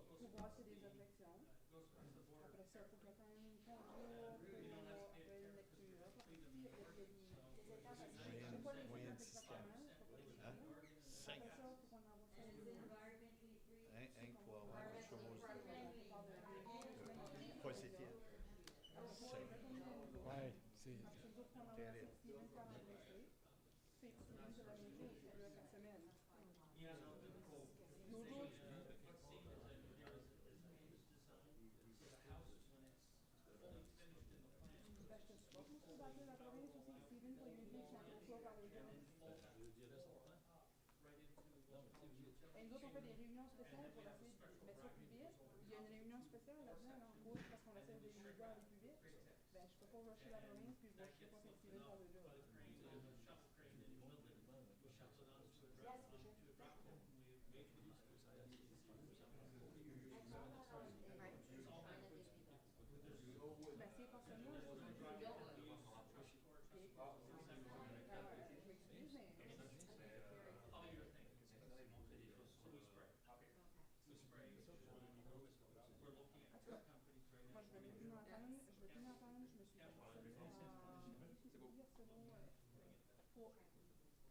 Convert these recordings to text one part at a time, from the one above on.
Oui, le recording est de bonne question. Il y a encore similaire. Moyenne système. Hein? 5 ans. Un pour avoir une chose positive. 5 ans. Ouais, c'est terrible. Et nous autres, on fait des réunions spéciales pour essayer de mettre ça plus vite. Il y a une réunion spéciale là-dedans, là, en cours, parce qu'on essaie de les aller plus vite. Ben, je peux pas rusher la province, puis je rusherai pas que Steven parle de là. Ben, c'est pas seulement, je m'excuse, mais... Moi, je vais plus m'entendre, je me suis fait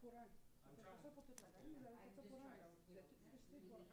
pour un. On fait pas ça pour toute la gang, vous avez fait ça pour un, là. Vous êtes tous décidés pour un.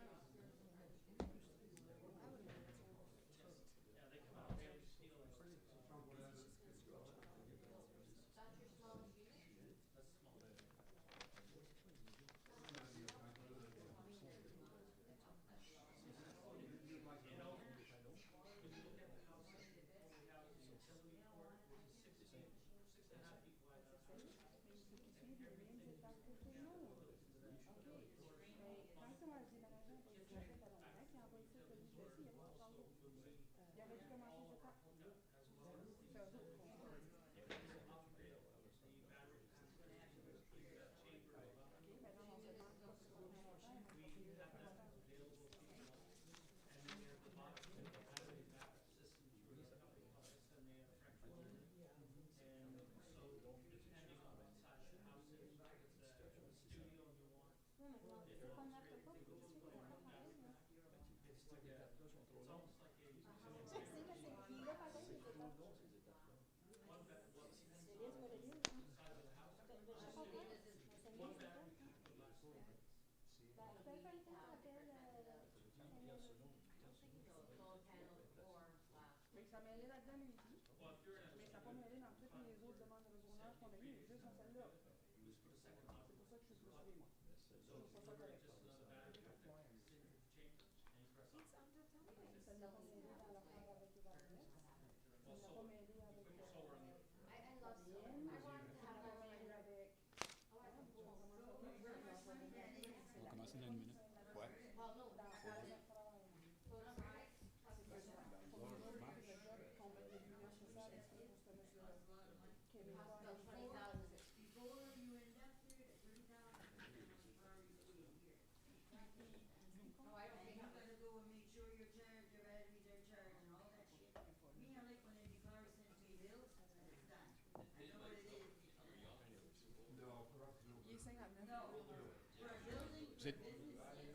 ça mêlé là-dedans lui dit, mais ça n'a pas mêlé dans toutes les autres demandes de rezonage qu'on a eues, juste dans celle-là. C'est pour ça que je suis frustrée, moi. Je trouve pas ça correct. Ça ne l'a pas mêlé dans l'affaire avec Evaluex. Ça ne l'a pas mêlé avec ADN. Ça ne l'a pas mêlé avec... On va commencer dans une minute. Ouais.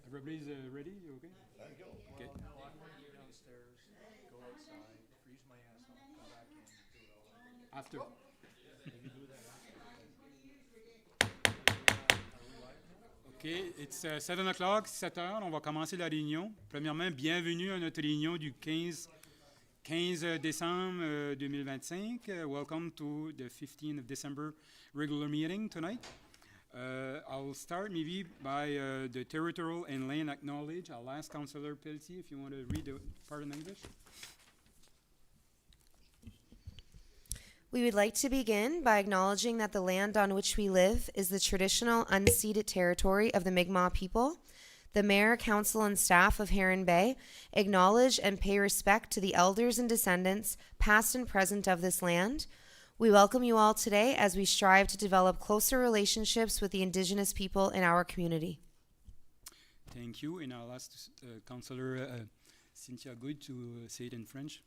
Everybody's ready? You okay? Go. Okay. No, I'm gonna go downstairs, go outside, freeze my ass off, come back in, do it all over. After. If you do that OK, it's 7 o'clock, 7 heures. On va commencer la réunion. Premièrement, bienvenue à notre réunion du 15 décembre 2025. Welcome to the 15th of December regular meeting tonight. I'll start maybe by the territorial and land acknowledge. I'll ask Councillor Pelletier if you want to read the part in English. We would like to begin by acknowledging that the land on which we live is the traditional unceded territory of the Mi'kmaq people. The mayor, council, and staff of Heron Bay acknowledge and pay respect to the elders and descendants, past and present, of this land. We welcome you all today as we strive to develop closer relationships with the Indigenous people in our community. Thank you. And I'll ask Councillor Cynthia Good to say it in French.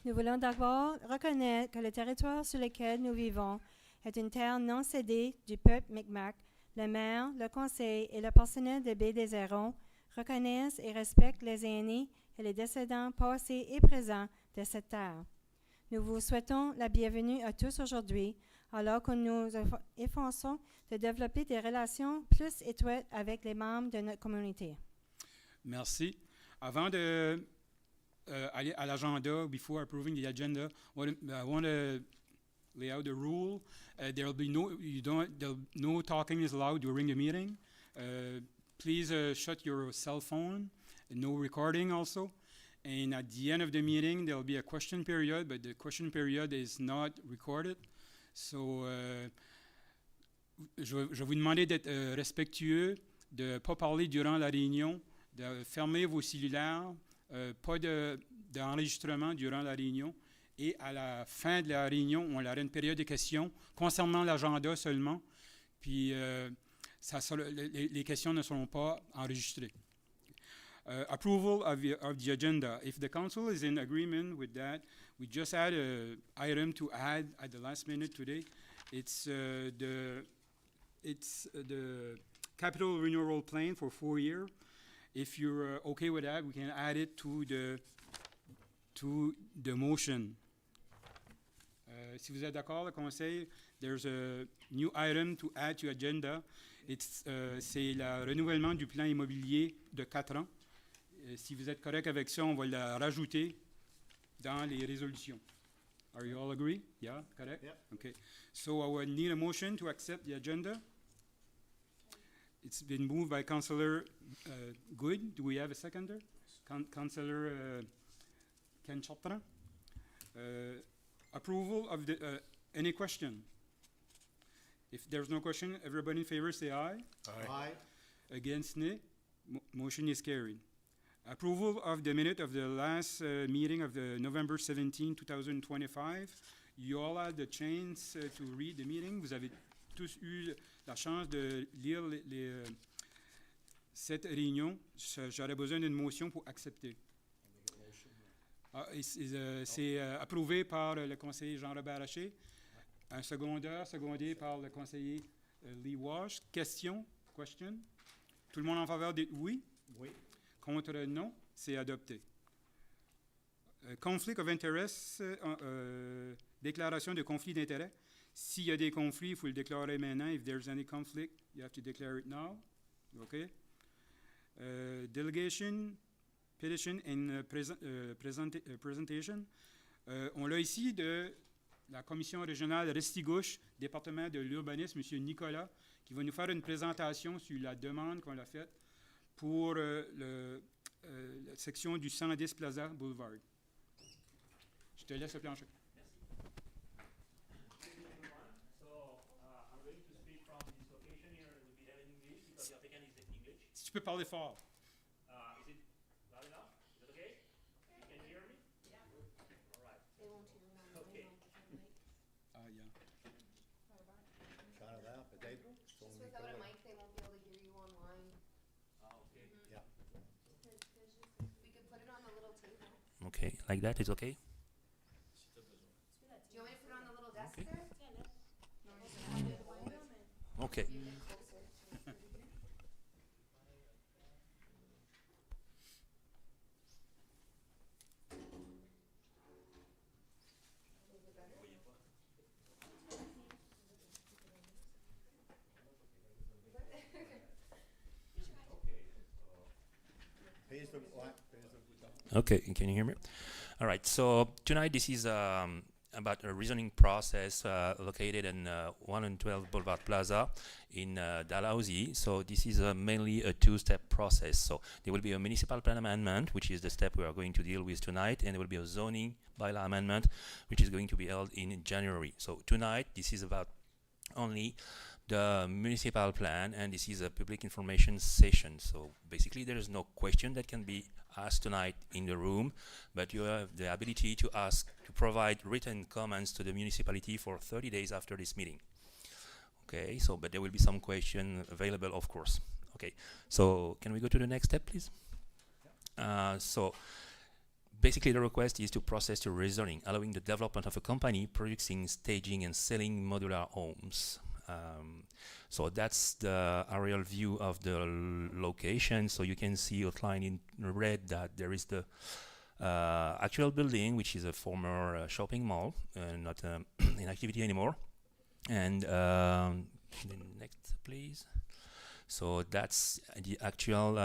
Nous voulons d'abord reconnaître que le territoire sur lequel nous vivons est une terre non cédée du peuple Mi'kmaq. Le maire, le conseil et le personnel de Baie des Hérons reconnaissent et respectent les aînés et les descendants passés et présents de cette terre. Nous vous souhaitons la bienvenue à tous aujourd'hui, alors que nous efforçons de développer des relations plus étroites avec les membres de notre communauté. Merci. Avant de aller à l'agenda, before approving the agenda, I want to lay out the rule. There'll be no talking is allowed during the meeting. Please shut your cell phone. No recording also. And at the end of the meeting, there'll be a question period, but the question period is not recorded. So, je vais vous demander d'être respectueux, de ne pas parler durant la réunion, de fermer vos cellulaires, pas d'enregistrement durant la réunion. Et à la fin de la réunion, on aura une période de questions concernant l'agenda seulement. Puis, les questions ne seront pas enregistrées. Approval of the agenda. If the council is in agreement with that, we just add an item to add at the last minute today. It's the capital renewal plan for 4 years. If you're okay with that, we can add it to the motion. Si vous êtes d'accord, le conseil, there's a new item to add to agenda. C'est le renouvellement du plan immobilier de 4 ans. Si vous êtes correct avec ça, on va la rajouter dans les résolutions. Are you all agree? Yeah, correct? Yep. Okay. So I would need a motion to accept the agenda. It's been moved by Councillor Good. Do we have a seconder? Councillor Ken Chopra. Approval of the, any question? If there's no question, everybody in favor say aye. Aye. Against nay. Motion is carried. Approval of the minute of the last meeting of the November 17, 2025. You all had the chance to read the meeting. Vous avez tous eu la chance de lire cette réunion. J'aurais besoin d'une motion pour accepter. C'est approuvé par le conseiller Jean-Robert Haché. Un secondé par le conseiller Lee Walsh. Question? Tout le monde en faveur de oui? Oui. Contre non, c'est adopté. Conflict of interest, déclaration de conflit d'intérêt. S'il y a des conflits, il faut le déclarer maintenant. If there's any conflict, you have to declare it now. Okay? Delegation, petition and presentation. On l'a ici de la commission régionale Restigouche, département de l'urbanisme, M. Nicolas, qui va nous faire une présentation sur la demande qu'on a faite pour la section du 110 Plaza Boulevard. Je te laisse le plancher. Si tu peux parler fort. Ah, yeah. Try it out, but they Just without a mic, they won't be able to hear you online. Yeah. We could put it on the little table. Okay, like that is okay? Do you want me to put it on the little desk Okay. there? Okay. Pays the what? Pays the Okay, can you hear me? All right, so tonight this is about a reasoning process located in 112 Boulevard Plaza in Dalhousie. So this is mainly a two-step process. So there will be a municipal plan amendment, which is the step we are going to deal with tonight, and there will be a zoning bylaw amendment, which is going to be held in January. So tonight, this is about only the municipal plan, and this is a public information session. So basically, there is no question that can be asked tonight in the room, but you have the ability to ask, to provide written comments to the municipality for 30 days after this meeting. Okay, so, but there will be some question available, of course. Okay, so can we go to the next step, please? So basically, the request is to process to rezoning, allowing the development of a company producing, staging, and selling modular homes. So that's the aerial view of the location. So you can see outlined in red that there is the actual building, which is a former shopping mall, not in activity anymore. And the next, please. So that's the actual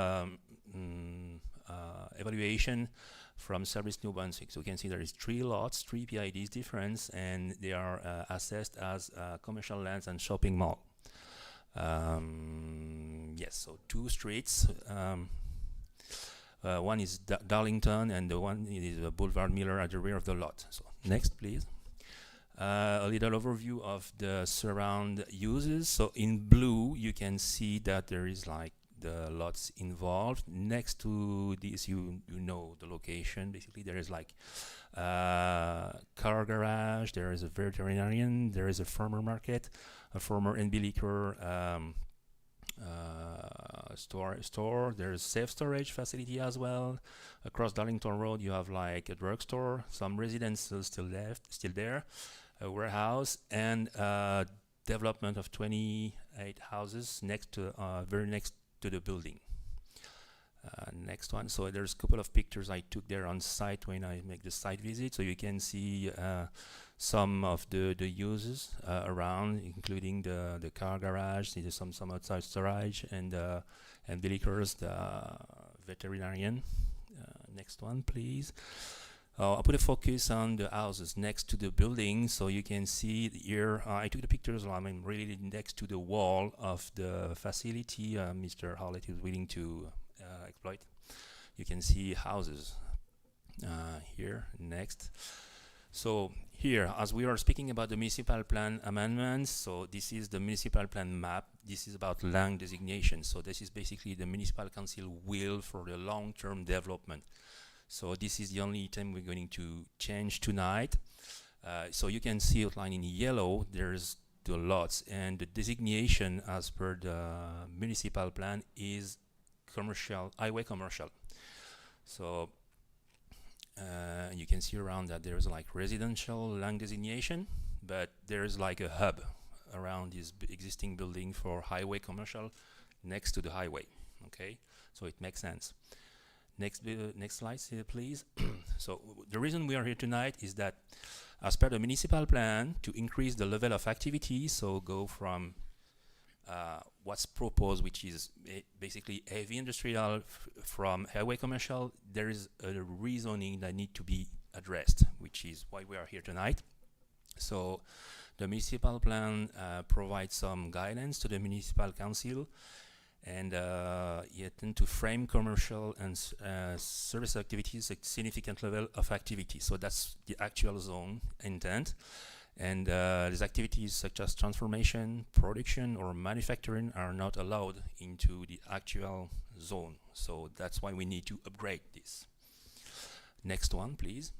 evaluation from Service New Brunswick. So you can see there is 3 lots, 3 PIDs difference, and they are assessed as commercial lands and shopping mall. Yes, so 2 streets. One is Darlington, and the one is Boulevard Miller at the rear of the lot. So next, please. A little overview of the surround uses. So in blue, you can see that there is like the lots involved. Next to this, you know the location. Basically, there is like car garage, there is a veterinarian, there is a farmer market, a former NB liquor store. There is safe storage facility as well. Across Darlington Road, you have like a drugstore, some residences still there, a warehouse, and development of 28 houses next to very next to the building. Next one. So there's a couple of pictures I took there on site when I make the site visit. So you can see some of the uses around, including the car garage, there's some outside storage, and the liquors, the veterinarian. Next one, please. I'll put a focus on the houses next to the building. So you can see here, I took the pictures, I mean, really next to the wall of the facility Mr. Howlett is willing to exploit. You can see houses here, next. So here, as we are speaking about the municipal plan amendments, so this is the municipal plan map. This is about land designation. So this is basically the municipal council will for the long-term development. So this is the only item we're going to change tonight. So you can see outlined in yellow, there's the lots, and the designation as per the municipal plan is commercial, highway commercial. So you can see around that there's like residential land designation, but there's like a hub around this existing building for highway commercial next to the highway. Okay, so it makes sense. Next slide, please. So the reason we are here tonight is that as per the municipal plan, to increase the level of activity, so go from what's proposed, which is basically heavy industrial from highway commercial, there is a rezoning that need to be addressed, which is why we are here tonight. So the municipal plan provides some guidance to the municipal council, and it tend to frame commercial and service activities at significant level of activity. So that's the actual zone intent. And these activities such as transformation, production, or manufacturing are not allowed into the actual zone. So that's why we need to upgrade this. Next one, please.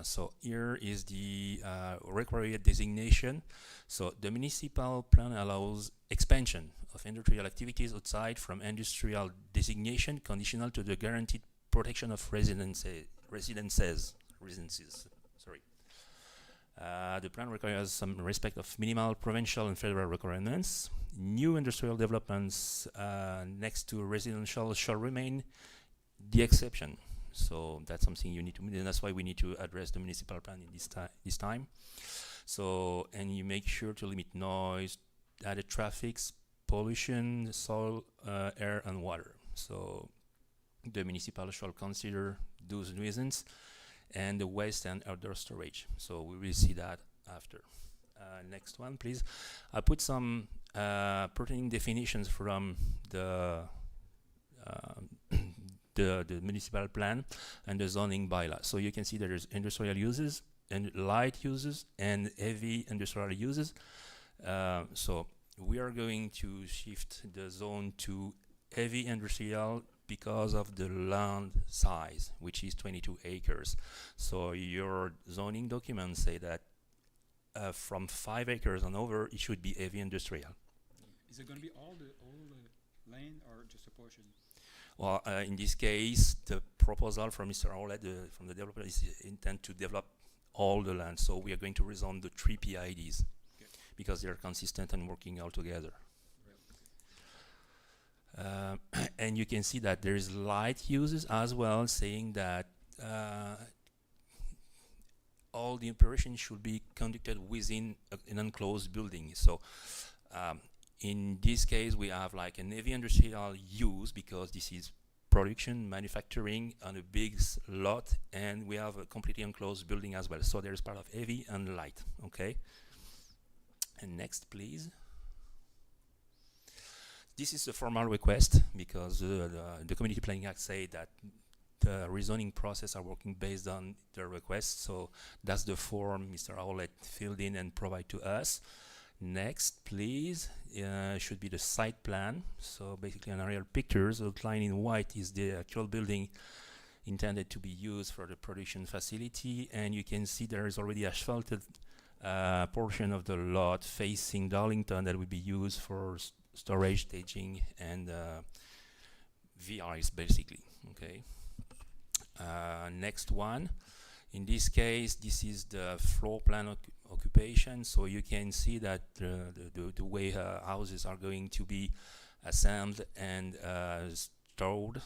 So here is the required designation. So the municipal plan allows expansion of industrial activities outside from industrial designation conditional to the guaranteed protection of residences. Sorry. The plan requires some respect of minimal provincial and federal requirements. New industrial developments next to residential shall remain the exception. So that's something you need to, and that's why we need to address the municipal plan in this time. So, and you make sure to limit noise, added traffic, pollution, soil, air, and water. So the municipal shall consider those reasons and the waste and outdoor storage. So we will see that after. Next one, please. I put some pertinent definitions from the municipal plan and the zoning bylaw. So you can see there is industrial uses and light uses and heavy industrial uses. So we are going to shift the zone to heavy industrial because of the land size, which is 22 acres. So your zoning documents say that from 5 acres and over, it should be heavy industrial. Is it going to be all the land or just a portion? Well, in this case, the proposal from Mr. Howlett, from the developer, is intent to develop all the land. So we are going to rezone the 3 PIDs because they are consistent and working all together. And you can see that there is light uses as well, saying that all the operations should be conducted within an enclosed building. So in this case, we have like an heavy industrial use because this is production, manufacturing on a big lot, and we have a completely enclosed building as well. So there is part of heavy and light, okay? And next, please. This is a formal request because the Community Planning Act say that the rezoning process are working based on the request. So that's the form Mr. Howlett filled in and provide to us. Next, please, should be the site plan. So basically an aerial pictures outlined in white is the actual building intended to be used for the production facility. And you can see there is already asphalted portion of the lot facing Darlington that will be used for storage, staging, and VRs basically, okay? Next one. In this case, this is the floor plan occupation. So you can see that the way houses are going to be assembled and stored.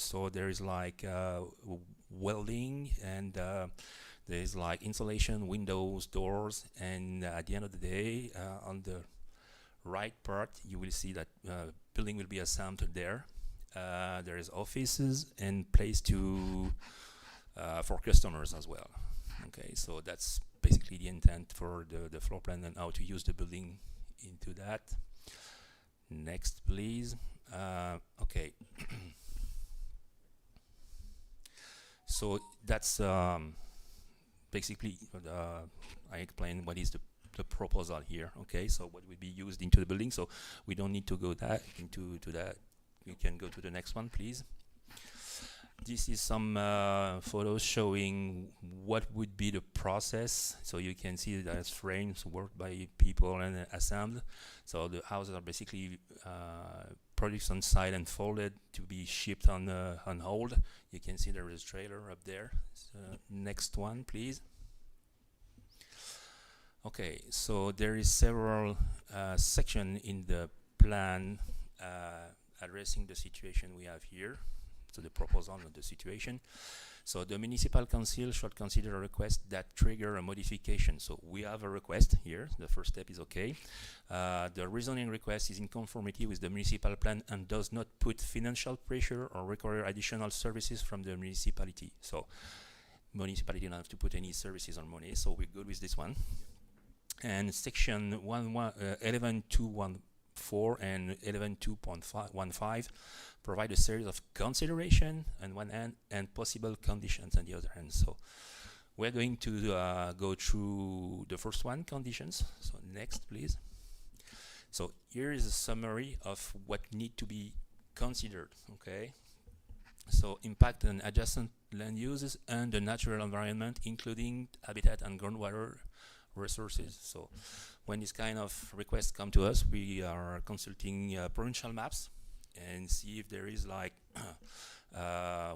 So there is like welding and there is like insulation, windows, doors, and at the end of the day, on the right part, you will see that building will be assembled there. There is offices and place to for customers as well. Okay, so that's basically the intent for the floor plan and how to use the building into that. Next, please. Okay. So that's basically I explained what is the proposal here. Okay, so what will be used into the building. So we don't need to go into that. We can go to the next one, please. This is some photos showing what would be the process. So you can see that it's frames worked by people and assembled. So the houses are basically produced on site and folded to be shipped on hold. You can see there is a trailer up there. So next one, please. Okay, so there is several sections in the plan addressing the situation we have here. So the proposal of the situation. So the municipal council should consider a request that trigger a modification. So we have a request here. The first step is okay. The rezoning request is in conformity with the municipal plan and does not put financial pressure or require additional services from the municipality. So municipality don't have to put any services or money, so we're good with this one. And section 11.214 and 11.2.15 provide a series of consideration on one hand and possible conditions on the other hand. So we're going to go through the first one, conditions. So next, please. So here is a summary of what need to be considered, okay? So impact on adjacent land uses and the natural environment, including habitat and groundwater resources. So when this kind of requests come to us, we are consulting provincial maps and see if there is like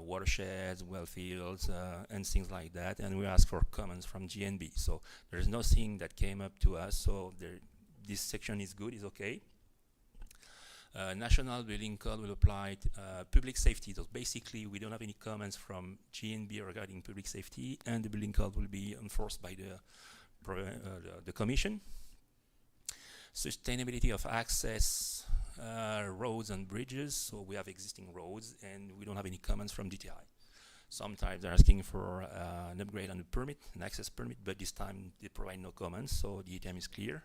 watersheds, well fields, and things like that, and we ask for comments from GNB. So there's nothing that came up to us, so this section is good, is okay. National Building Code will apply public safety. So basically, we don't have any comments from GNB regarding public safety, and the building code will be enforced by the Commission. Sustainability of access, roads and bridges. So we have existing roads, and we don't have any comments from DTI. Sometimes they're asking for an upgrade on the permit, an access permit, but this time they provide no comments, so the item is clear.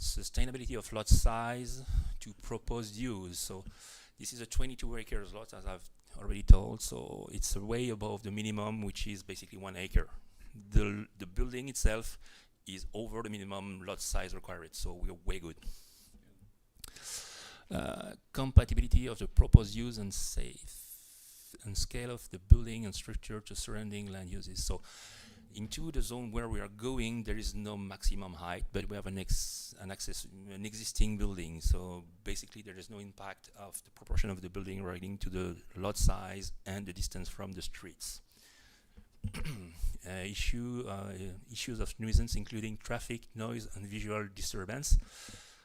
Sustainability of lot size to proposed use. So this is a 22 acres lot, as I've already told, so it's way above the minimum, which is basically 1 acre. The building itself is over the minimum lot size required, so we're way good. Compatibility of the proposed use and scale of the building and structure to surrounding land uses. So into the zone where we are going, there is no maximum height, but we have an existing building. So basically, there is no impact of the proportion of the building relating to the lot size and the distance from the streets. Issues of nuisance, including traffic, noise, and visual disturbance.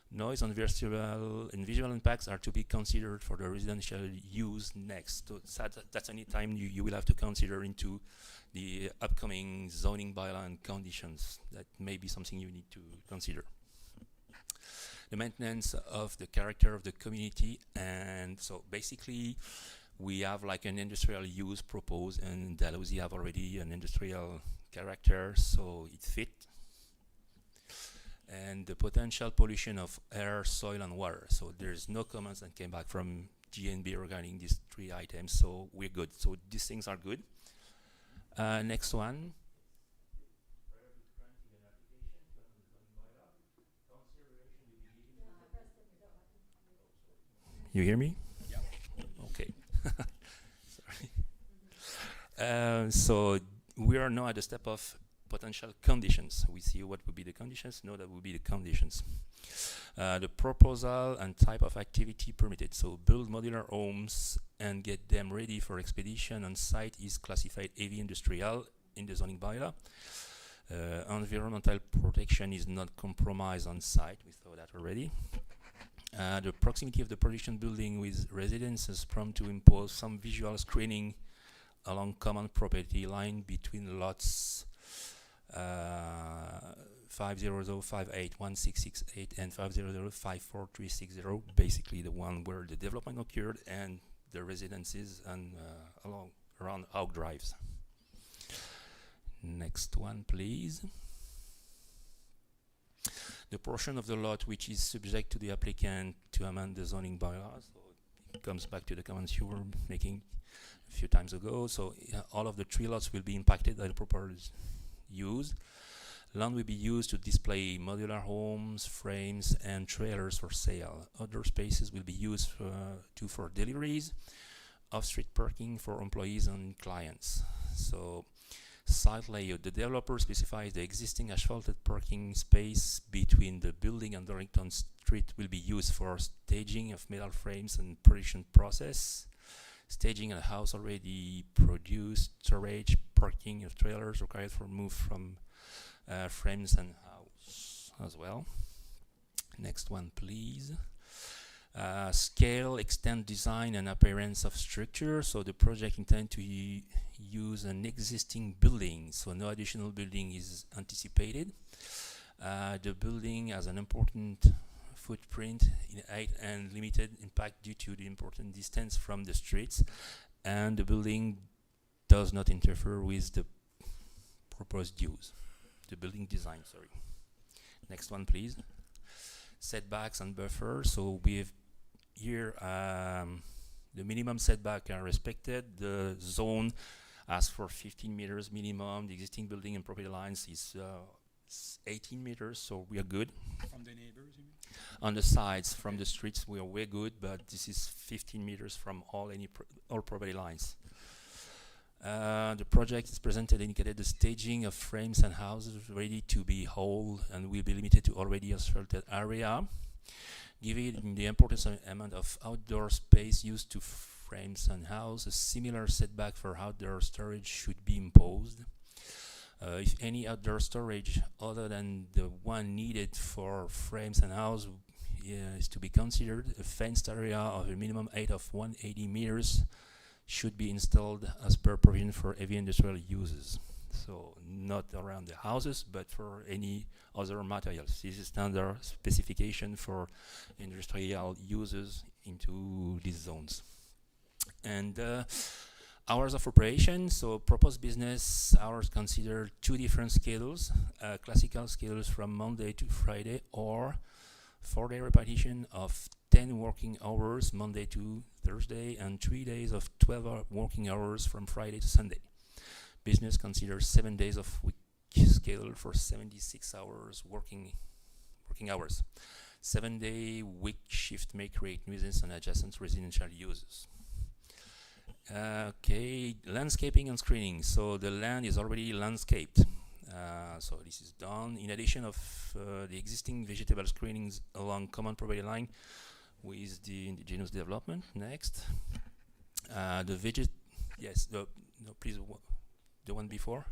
Noise and visual impacts are to be considered for the residential use next. So that's any time you will have to consider into the upcoming zoning bylaw and conditions. That may be something you need to consider. The maintenance of the character of the community, and so basically we have like an industrial use proposed, and Dalhousie have already an industrial character, so it fits. And the potential pollution of air, soil, and water. So there's no comments that came back from GNB regarding these 3 items, so we're good. So these things are good. Next one. You hear me? Yeah. Okay. Sorry. So we are now at the step of potential conditions. We see what would be the conditions. No, that would be the conditions. The proposal and type of activity permitted. So build modular homes and get them ready for expedition on site is classified heavy industrial in the zoning bylaw. Environmental protection is not compromised on site. We saw that already. The proximity of the production building with residences prompt to impose some visual screening along common property line between lots 500581668 and 50054360, basically the one where the development occurred and the residences and around Haug Drives. Next one, please. The portion of the lot which is subject to the applicant to amend the zoning bylaws. So it comes back to the comments you were making a few times ago. So all of the 3 lots will be impacted by the proposed use. Land will be used to display modular homes, frames, and trailers for sale. Other spaces will be used for deliveries, off-street parking for employees and clients. So site layout. The developer specifies the existing asphalted parking space between the building and Darlington Street will be used for staging of metal frames and production process. Staging a house already produced, storage, parking of trailers required for move from frames and house as well. Next one, please. Scale, extent, design, and appearance of structure. So the project intends to use an existing building, so no additional building is anticipated. The building has an important footprint in height and limited impact due to the important distance from the streets, and the building does not interfere with the proposed use, the building design, sorry. Next one, please. Setbacks and buffers. So we have here the minimum setback are respected. The zone asks for 15 meters minimum. The existing building and property lines is 18 meters, so we are good. From the neighbors, you mean? On the sides from the streets, we are way good, but this is 15 meters from all property lines. The project is presented indicated the staging of frames and houses ready to be hauled and will be limited to already asphalted area. Given the importance amount of outdoor space used to frames and houses, a similar setback for outdoor storage should be imposed. If any outdoor storage other than the one needed for frames and houses is to be considered, a fenced area of a minimum height of 180 meters should be installed as per provision for heavy industrial uses. So not around the houses, but for any other materials. This is standard specification for industrial uses into these zones. And hours of operation. So proposed business hours consider two different schedules, classical schedules from Monday to Friday, or 4-day repetition of 10 working hours Monday to Thursday, and 3 days of 12-hour working hours from Friday to Sunday. Business considers 7 days of week schedule for 76 hours working hours. 7-day week shift may create nuisance on adjacent residential uses. Okay, landscaping and screening. So the land is already landscaped. So this is done. In addition of the existing vegetable screenings along common property line with the indigenous development. Next, the one before.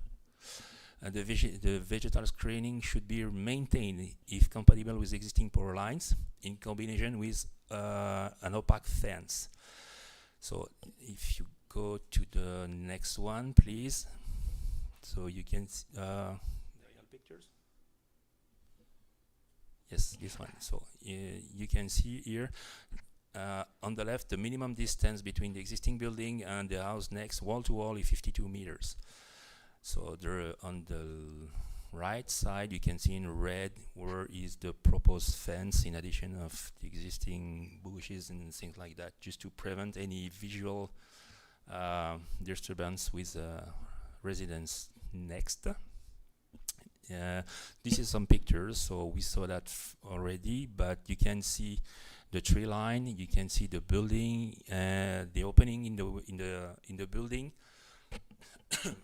The vegetal screening should be maintained if compatible with existing power lines in combination with an opaque fence. So if you go to the next one, please. So you can see pictures. Yes, this one. So you can see here on the left the minimum distance between the existing building and the house next wall to wall is 52 meters. So there on the right side you can see in red where is the proposed fence in addition of the existing bushes and things like that, just to prevent any visual disturbance with residents next. This is some pictures, so we saw that already, but you can see the tree line, you can see the building, the opening in the building.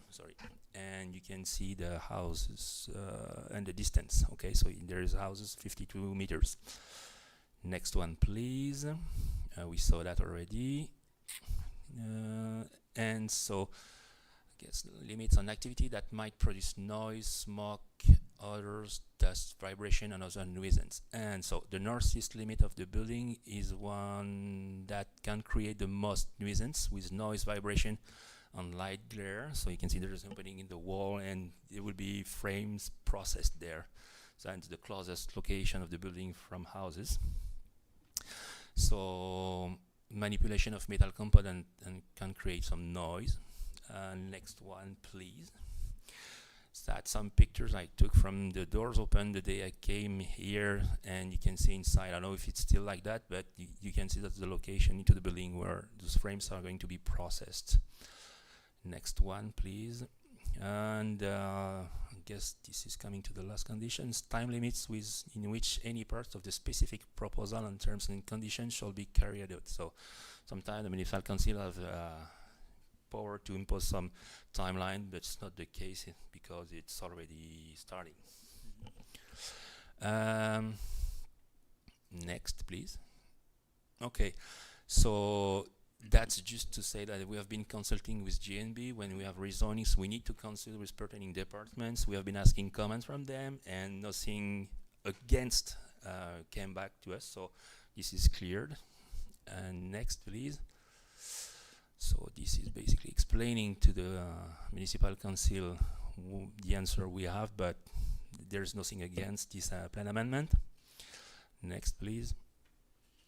Sorry. And you can see the houses and the distance. Okay, so there is houses 52 meters. Next one, please. We saw that already. And so, I guess limits on activity that might produce noise, smoke, odors, dust, vibration, and other nuisance. And so the northeast limit of the building is one that can create the most nuisance with noise, vibration, on light glare. So you can see there's an opening in the wall and there will be frames processed there. So that's the closest location of the building from houses. So manipulation of metal component and can create some noise. Next one, please. So that's some pictures I took from the doors open the day I came here, and you can see inside. I don't know if it's still like that, but you can see that's the location into the building where those frames are going to be processed. Next one, please. And I guess this is coming to the last conditions. Time limits in which any part of the specific proposal and terms and conditions shall be carried out. So sometimes the municipal council have power to impose some timeline, but it's not the case because it's already starting. Next, please. Okay, so that's just to say that we have been consulting with GNB when we have rezonings. We need to consult with pertaining departments. We have been asking comments from them, and nothing against came back to us. So this is cleared. And next, please. So this is basically explaining to the municipal council the answer we have, but there's nothing against this plan amendment. Next, please.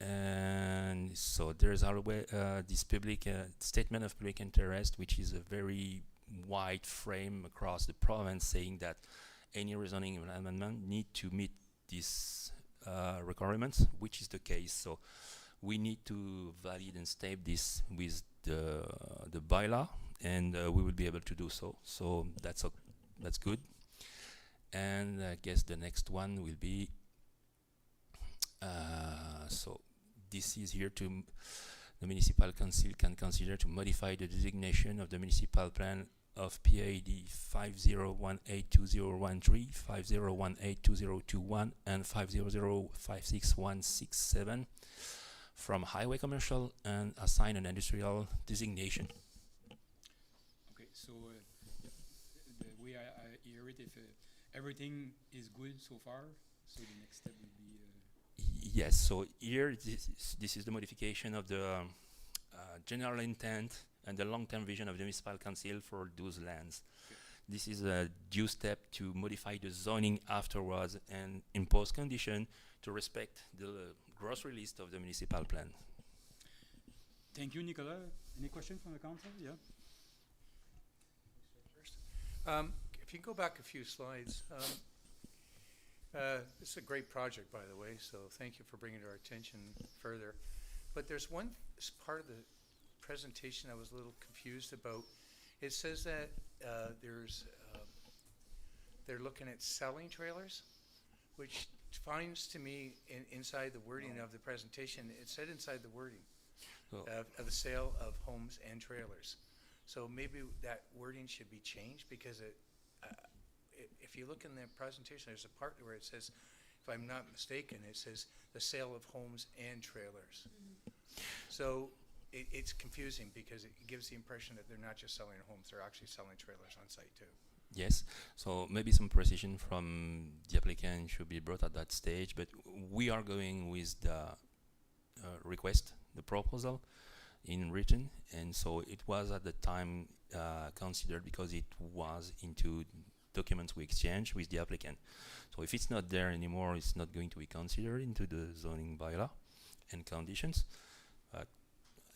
And so there's always this public statement of public interest, which is a very wide frame across the province, saying that any rezoning amendment need to meet these requirements, which is the case. So we need to validate and stamp this with the bylaw, and we will be able to do so. So that's good. And I guess the next one will be so this is here to the municipal council can consider to modify the designation of the municipal plan of PAD 50182013, 50182021, and 5005667 from highway commercial and assign an industrial designation. Okay, so the way I hear it, if everything is good so far, so the next step will be. Yes, so here this is the modification of the general intent and the long-term vision of the municipal council for those lands. Okay. This is a due step to modify the zoning afterwards and impose condition to respect the grocery list of the municipal plan. Thank you, Nicolas. Any question from the council? Yeah. If you go back a few slides, this is a great project, by the way, so thank you for bringing it to our attention further. But there's one part of the presentation I was a little confused about. It says that they're looking at selling trailers, which finds to me inside the wording of the presentation, it said inside the wording of the sale of homes and trailers. So maybe that wording should be changed, because if you look in the presentation, there's a part where it says, if I'm not mistaken, it says the sale of homes and trailers. So it's confusing, because it gives the impression that they're not just selling homes, they're actually selling trailers on site too. Yes, so maybe some precision from the applicant should be brought at that stage, but we are going with the request, the proposal in written, and so it was at the time considered because it was into documents we exchange with the applicant. So if it's not there anymore, it's not going to be considered into the zoning bylaw and conditions.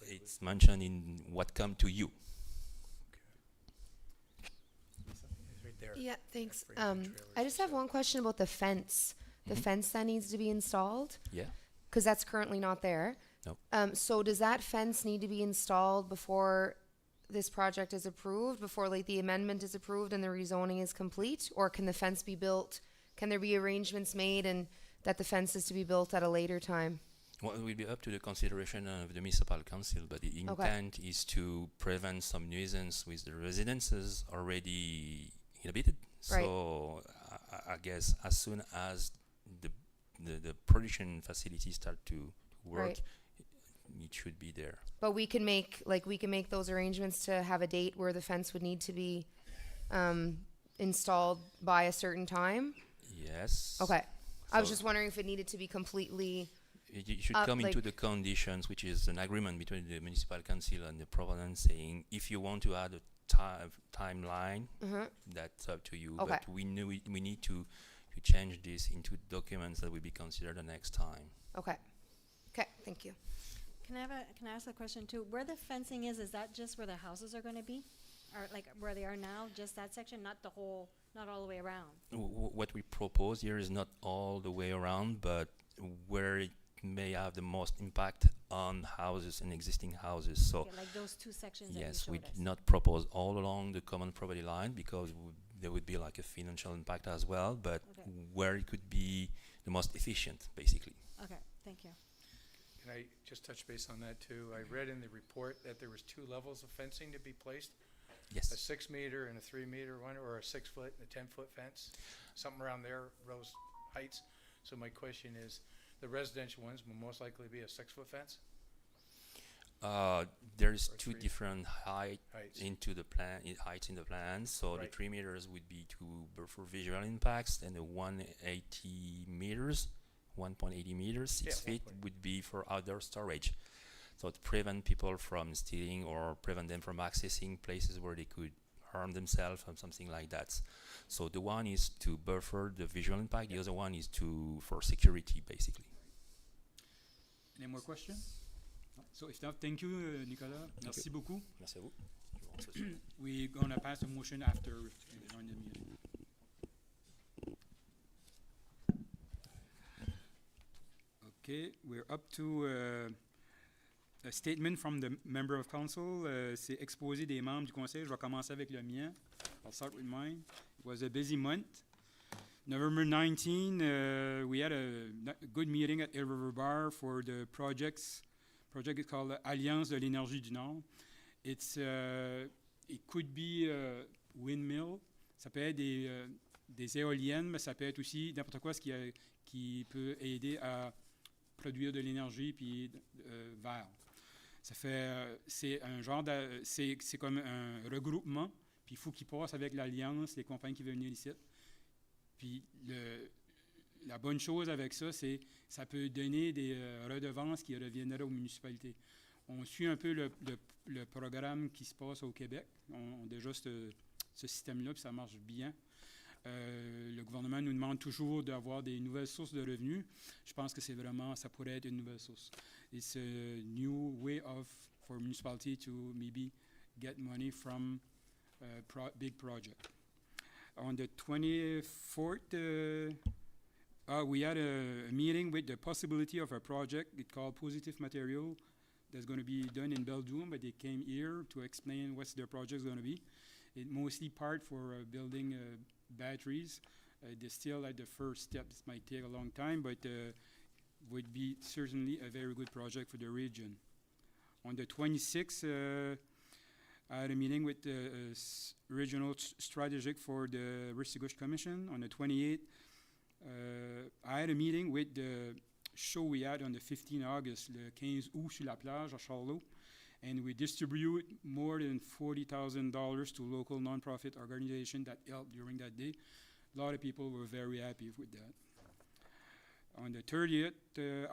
It's mentioned in what come to you. It's right there. Yeah, thanks. For trailers I just have and one question about the fence. The fence that needs to be installed, Yeah. because that's currently not there. No. So does that fence need to be installed before this project is approved, before like the amendment is approved and the rezoning is complete? Or can the fence be built, can there be arrangements made and that the fence is to be built at a later time? Well, it will be up to the consideration of the municipal council, but the intent is to prevent some nuisance with the residences already inhabited. Right. So I guess as soon as the production facilities start to work, Right. it should be there. But we can make those arrangements to have a date where the fence would need to be installed by a certain time? Yes. Okay. I was So just wondering if it needed to be completely, it should come into like- the conditions, which is an agreement between the municipal council and the province, saying if you want to add a timeline, that's up to you. Okay. But we need to change this into documents that will be considered the next time. okay. Okay, thank you. Can I ask a question too? Where the fencing is that just where the houses are gonna be? Or like where they are now, just that section, not all the way around? What we propose here is not all the way around, but where it may have the most impact on houses and existing houses. So Okay, like those two sections that you yes, we showed did us. not propose all along the common property line, because there would be like a financial impact as well, but Okay. where it could be the most efficient, basically. Okay, thank you. Can I just touch base on that too? I read in the report that there was 2 levels of fencing to be placed, a Yes. 6 meter and a 3 meter one, or a 6 foot and a 10-foot fence, something around there, those heights. So my question is, the residential ones will most likely be a 6-foot fence? There's Or 2 3 different heights Heights. into the plan, heights in the plan. So the Right. 3 meters would be for visual impacts, and the 180 meters, 1.80 meters, 6 Yeah, feet 1.80. would be for outdoor storage. So to prevent people from stealing or prevent them from accessing places where they could harm themselves or something like that. So the one is to buffer the visual impact. The other one is for security, basically. Any more questions? So if not, thank you, Nicolas. Merci beaucoup. Merci à vous. Je vous remercie. We're gonna pass a motion after we join the meeting. Okay, we're up to a statement from the member of council. C'est exposé des membres du conseil. Je vais commencer avec le mien. I'll start with mine. It was a busy month. November 19, we had a good meeting at Air River Bar for the project is called Alliance de l'énergie du Nord. It could be a windmill. Ça peut être des éoliennes, mais ça peut être aussi n'importe quoi qui peut aider à produire de l'énergie puis vert. Ça fait c'est un genre c'est comme un regroupement, puis il faut qu'ils passent avec l'alliance, les compagnies qui veulent venir ici. Puis la bonne chose avec ça, c'est ça peut donner des redevances qui reviendraient aux municipalités. On suit un peu le programme qui se passe au Québec. On a déjà ce système-là, puis ça marche bien. Le gouvernement nous demande toujours d'avoir des nouvelles sources de revenus. Je pense que ça pourrait être une nouvelle source. It's a new way for municipality to maybe get money from big project. On the 24th, we had a meeting with the possibility of a project it's called Positive Material that's going to be done in Belgium, but they came here to explain what their project is going to be. It's mostly part for building batteries. They're still at the first steps. It might take a long time, but would be certainly a very good project for the region. On the 26th, I had a meeting with the regional strategic for the Ristigouche Commission. On the 28th, I had a meeting with the show we had on the 15th August, le 15 août sur la plage à Charlot, and we distribute more than $40,000 to local nonprofit organizations that helped during that day. A lot of people were very happy with that. On the 30th,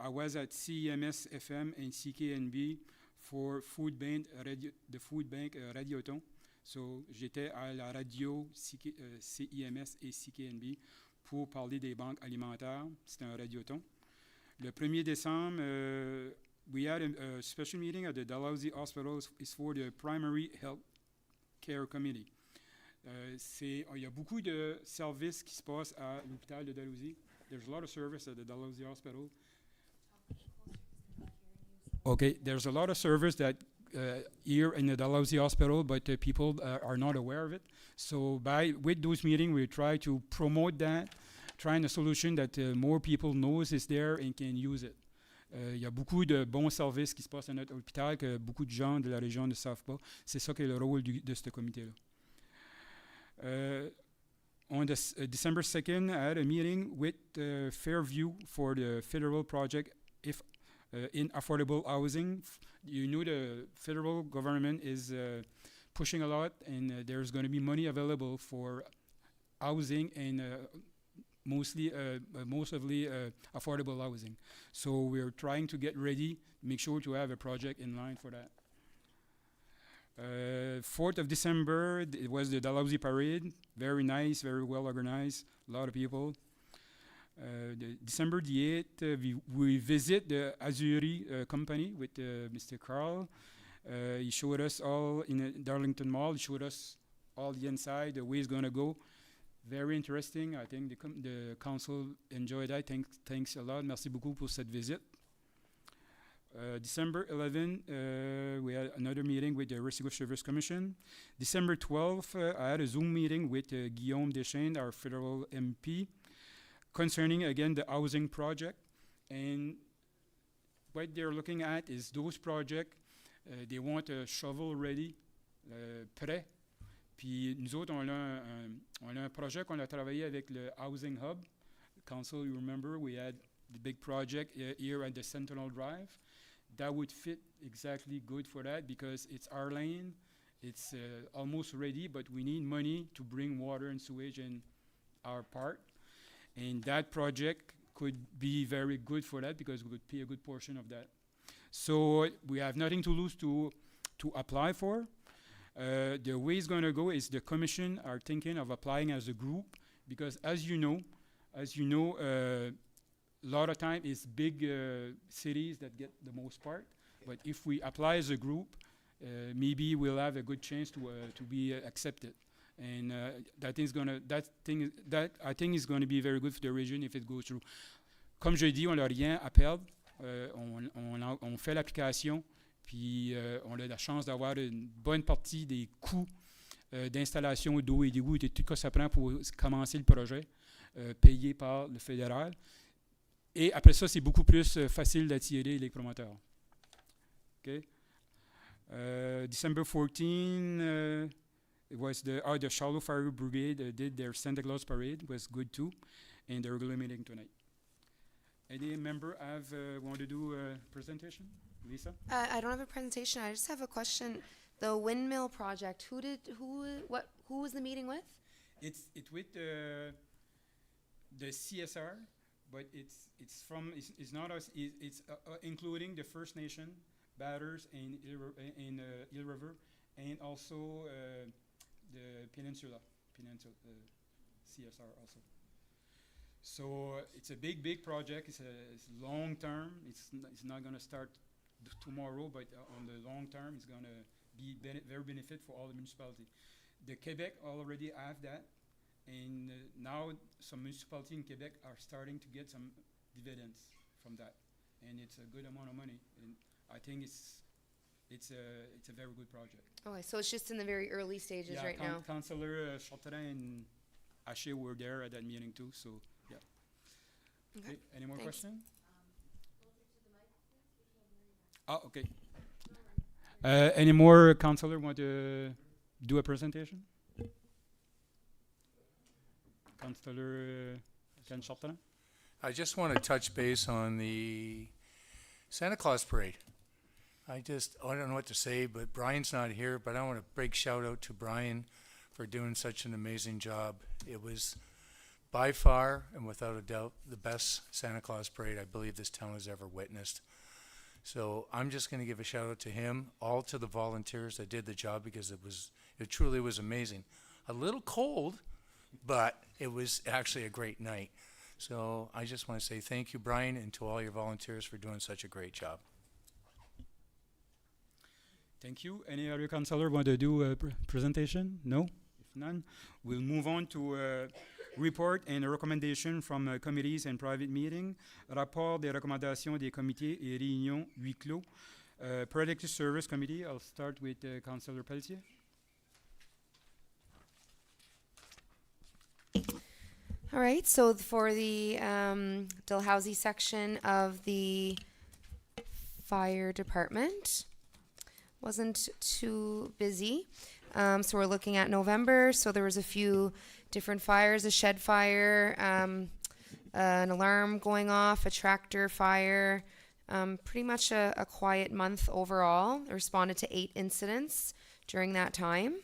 I was at CEMS FM and CKNB for the food bank Radioton. So, j'étais à la radio CIMS et CKNB pour parler des banques alimentaires. C'était un radioton. Le 1er décembre, we had a special meeting at the Dalhousie Hospital. It's for the Primary Health Care Committee. Il y a beaucoup de services qui se passent à l'hôpital de Dalhousie. There's a lot of service at the Dalhousie Hospital. Okay, there's a lot of service that here in the Dalhousie Hospital, but people are not aware of it. So with those meetings, we try to promote that, trying a solution that more people knows is there and can use it. Il y a beaucoup de bons services qui se passent à notre hôpital que beaucoup de gens de la région ne savent pas. C'est ça qui est le rôle de ce comité-là. On December 2nd, I had a meeting with Fairview for the federal project in affordable housing. You know the federal government is pushing a lot, and there's going to be money available for housing and mostly affordable housing. So we're trying to get ready, make sure to have a project in line for that. 4th of December, it was the Dalhousie Parade. Very nice, very well organized, a lot of people. December the 8th, we visit the Azuri company with Mr. Carl. He showed us all in Darlington Mall. He showed us all the inside, the way it's going to go. Very interesting. I think the council enjoyed that. Thanks a lot. Merci beaucoup pour cette visite. December 11, we had another meeting with the Ristigouche Service Commission. December 12, I had a Zoom meeting with Guillaume Deschênes, our federal MP, concerning, again, the housing project. And what they're looking at is those projects, they want a shovel-ready, prêt. Puis nous autres, on a un projet qu'on a travaillé avec le Housing Hub. Council, you remember, we had the big project here at the Sentinel Drive. That would fit exactly good for that because it's our lane. It's almost ready, but we need money to bring water and sewage in our part. And that project could be very good for that because we could pay a good portion of that. So we have nothing to lose to apply for. The way it's going to go is the commission are thinking of applying as a group because as you know, lot of time it's big cities that get the most part. But if we apply as a group, maybe we'll have a good chance to be accepted. And that I think is going to be very good for the region if it goes through. Comme je dis, on n'a rien à perdre. On fait l'application, puis on a la chance d'avoir une bonne partie des coûts d'installation d'eau et d'égout et tout ce que ça prend pour commencer le projet, payé par le fédéral. Et après ça, c'est beaucoup plus facile d'attirer les promoteurs. Okay. December 14, it was the Charlotte Fire Brigade did their Santa Claus parade. It was good too, and the regular meeting tonight. Any member want to do a presentation? Lisa? I don't have a presentation. I just have a question. The windmill project. Who was the meeting with? It's with the CSR, but it's not us. It's including the First Nation, Batters, and Eel River, and also the Peninsula CSR also. So it's a big project. It's long term. It's not going to start tomorrow, but on the long term, it's going to be very benefit for all the municipalities. The Quebec already have that, and now some municipalities in Quebec are starting to get some dividends from that, and it's a good amount of money. And I think it's a very good project. Okay, so it's just in the very early stages right now. Councillor Chartrand and Haché were there at that meeting too. So yeah. Okay. Any more questions? Okay. Any more councillor want to do a presentation? Councillor Ken Chartrand? I just want to touch base on the Santa Claus parade. I don't know what to say, but Brian's not here, but I want a big shout out to Brian for doing such an amazing job. It was by far and without a doubt the best Santa Claus parade I believe this town has ever witnessed. So I'm just going to give a shout out to him, all to the volunteers that did the job, because it truly was amazing. A little cold, but it was actually a great night. So I just want to say thank you, Brian, and to all your volunteers for doing such a great job. Thank you. Any other councillor want to do a presentation? No? If none, we'll move on to report and recommendation from committees and private meeting. Rapport des recommandations des comités et réunions huis clos. Protective Service Committee, I'll start with Councillor Pelletier. All right, so for the Dalhousie section of the fire department, wasn't too busy. So we're looking at November. So there was a few different fires, a shed fire, an alarm going off, a tractor fire. Pretty much a quiet month overall. I responded to 8 incidents during that time.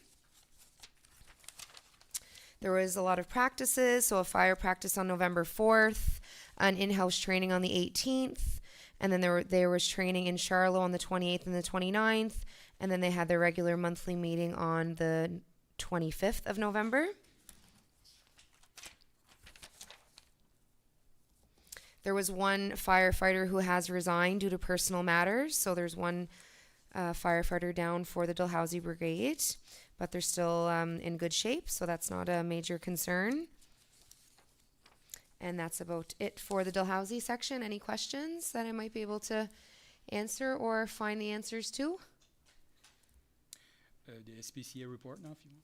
There was a lot of practices, so a fire practice on November 4th, an in-house training on the 18th, and then there was training in Charlotte on the 28th and the 29th, and then they had their regular monthly meeting on the 25th of November. There was one firefighter who has resigned due to personal matters, so there's one firefighter down for the Dalhousie Brigade, but they're still in good shape, so that's not a major concern. And that's about it for the Dalhousie section. Any questions that I might be able to answer or find the answers to? The SPCA report now, if you want.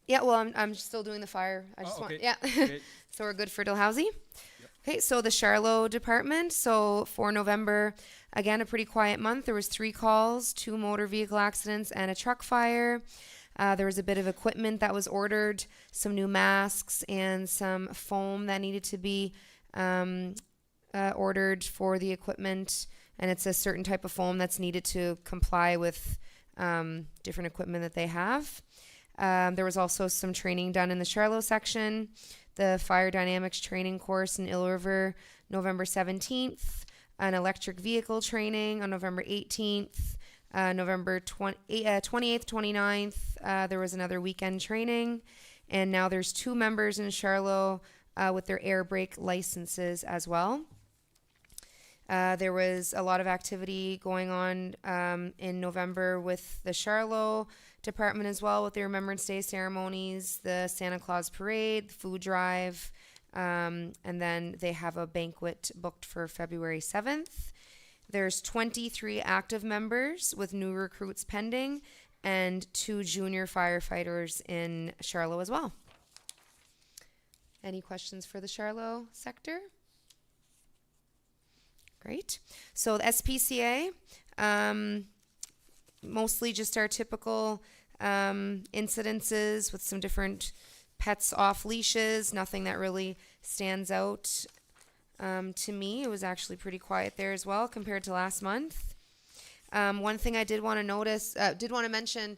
Yeah, well, I'm still doing the fire. I just okay. yeah. Okay. So we're good for Dalhousie? Yep. Okay, so the Charlotte department. So for November, again, a pretty quiet month. There was 3 calls, 2 motor vehicle accidents, and a truck fire. There was a bit of equipment that was ordered, some new masks and some foam that needed to be ordered for the equipment. And it's a certain type of foam that's needed to comply with different equipment that they have. There was also some training done in the Charlotte section, the fire dynamics training course in Eel River, November 17th, an electric vehicle training on November 18th, November 28th, 29th, there was another weekend training, and now there's 2 members in Charlotte with their air brake licenses as well. There was a lot of activity going on in November with the Charlot department as well, with the Remembrance Day ceremonies, the Santa Claus parade, the food drive, and then they have a banquet booked for February 7th. There's 23 active members with new recruits pending and 2 junior firefighters in Charlot as well. Any questions for the Charlot sector? Great. So the SPCA, mostly just our typical incidences with some different pets off leashes, nothing that really stands out to me. It was actually pretty quiet there as well compared to last month. One thing I did want to mention,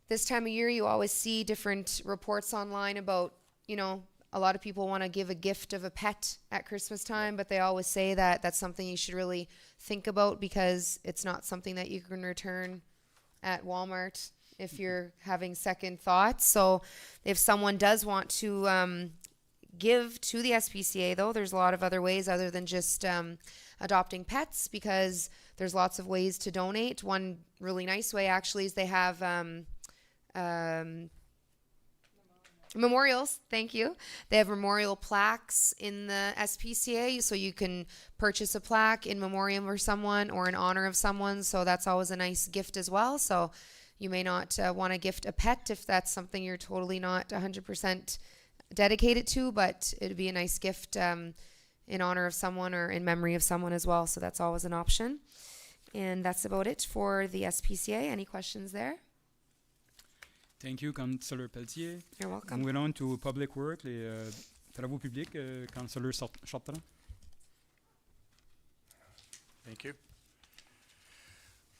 this time of year you always see different reports online about, a lot of people want to give a gift of a pet at Christmas time, but they always say that that's something you should really think about because it's not something that you can return at Walmart if you're having second thoughts. So if someone does want to give to the SPCA, though, there's a lot of other ways other than just adopting pets, because there's lots of ways to donate. One really nice way actually is they have memorials, thank you. They have memorial plaques in the SPCA, so you can purchase a plaque in memoriam for someone or in honor of someone, so that's always a nice gift as well. So you may not want to gift a pet if that's something you're totally not 100% dedicated to, but it'd be a nice gift in honor of someone or in memory of someone as well, so that's always an option. And that's about it for the SPCA. Any questions there? Thank you, Councillor Pelletier. You're welcome. Moving on to public work, les travaux publics, Councillor Chartrand. Thank you.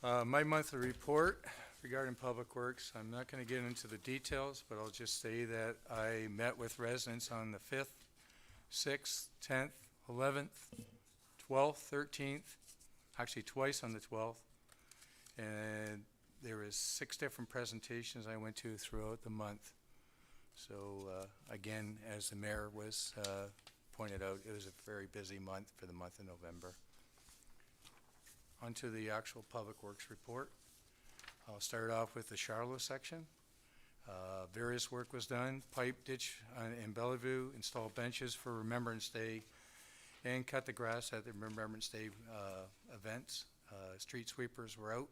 My monthly report regarding public works, I'm not going to get into the details, but I'll just say that I met with residents on the 5th, 6th, 10th, 11th, 12th, 13th, actually twice on the 12th, and there was 6 different presentations I went to throughout the month. So again, as the mayor was pointed out, it was a very busy month for the month of November. On to the actual public works report. I'll start off with the Charlot section. Various work was done: pipe, ditch in Bellevue, installed benches for Remembrance Day, and cut the grass at the Remembrance Day events. Street sweepers were out.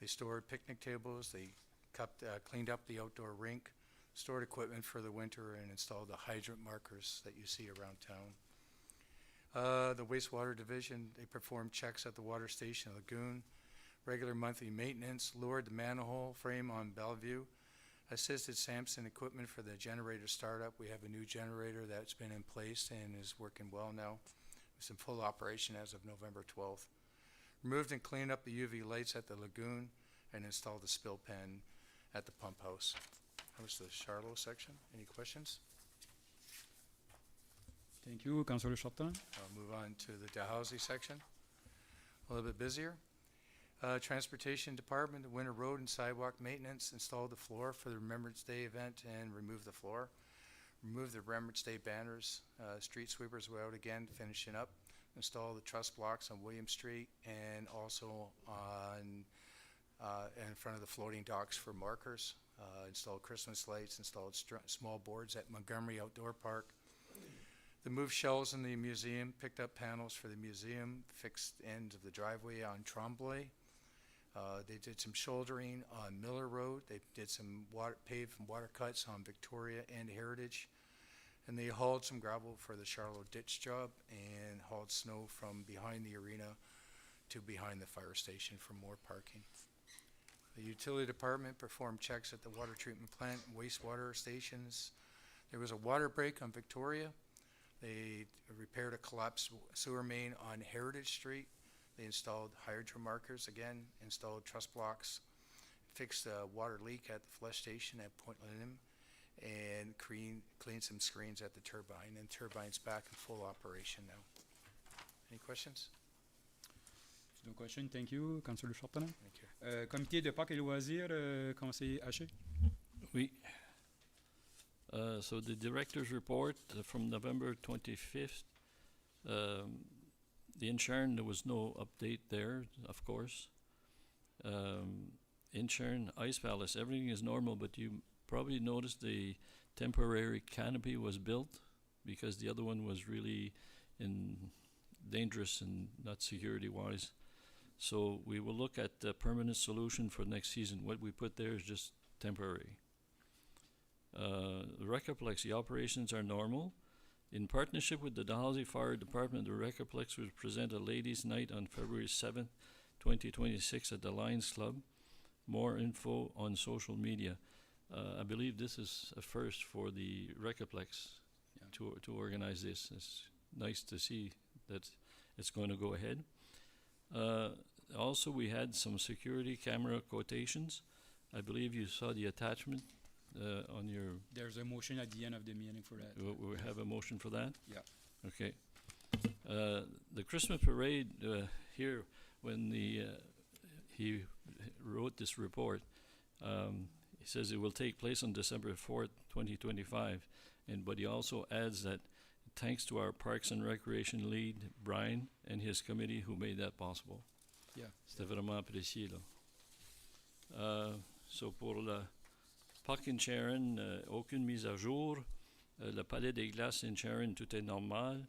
They stored picnic tables, they cleaned up the outdoor rink, stored equipment for the winter, and installed the hydrant markers that you see around town. The wastewater division, they performed checks at the water station lagoon, regular monthly maintenance, lowered the manhole frame on Bellevue, assisted Sampson equipment for the generator startup. We have a new generator that's been in place and is working well now. It's in full operation as of November 12th. Removed and cleaned up the UV lights at the lagoon and installed the spill pen at the pump house. That was the Charlot section. Any questions? Thank you, Councillor Chartrand. I'll move on to the Dalhousie section. A little bit busier. Transportation Department, the Winter Road and Sidewalk Maintenance, installed the floor for the Remembrance Day event and removed the floor. Removed the Remembrance Day banners. Street sweepers were out again, finishing up. Installed the truss blocks on William Street and also on in front of the floating docks for markers. Installed Christmas lights, installed small boards at Montgomery Outdoor Park. They moved shelves in the museum, picked up panels for the museum, fixed ends of the driveway on Tremblay. They did some shouldering on Miller Road. They did some paved water cuts on Victoria and Heritage. And they hauled some gravel for the Charlot ditch job and hauled snow from behind the arena to behind the fire station for more parking. The utility department performed checks at the water treatment plant and wastewater stations. There was a water break on Victoria. They repaired a collapsed sewer main on Heritage Street. They installed hydrant markers again, installed truss blocks, fixed a water leak at the flush station at Point Lynham, and cleaned some screens at the turbine, and turbine's back in full operation now. Any questions? No question, thank you, Councillor Chartrand. Thank you. Comité de parcs et loisirs, conseiller Haché. Oui. So the director's report from November 25th, The Inchurn, there was no update there, of course. Inchurn, Ice Palace, everything is normal, but you probably noticed the temporary canopy was built because the other one was really dangerous and not security-wise. So we will look at the permanent solution for next season. What we put there is just temporary. The Recoplex, the operations are normal. In partnership with the Dalhousie Fire Department, the Recoplex will present a ladies' night on February 7th, 2026 at the Lions Club. More info on social media. I believe this is a first for the Recoplex to organize this. It's nice to see that it's going to go ahead. Also, we had some security camera quotations. I believe you saw the attachment on your... There's a motion at the end of the meeting for that. We have a motion for that? Yeah. Okay. The Christmas parade here, when he wrote this report, he says it will take place on December 4th, 2025. But he also adds that thanks to our Parks and Recreation lead, Brian, and his committee who made that possible. Yeah. C'était vraiment apprécié, là. So pour le Parc in Sharon, aucune mise à jour. Le Palais des Glaces in Sharon, tout est normal.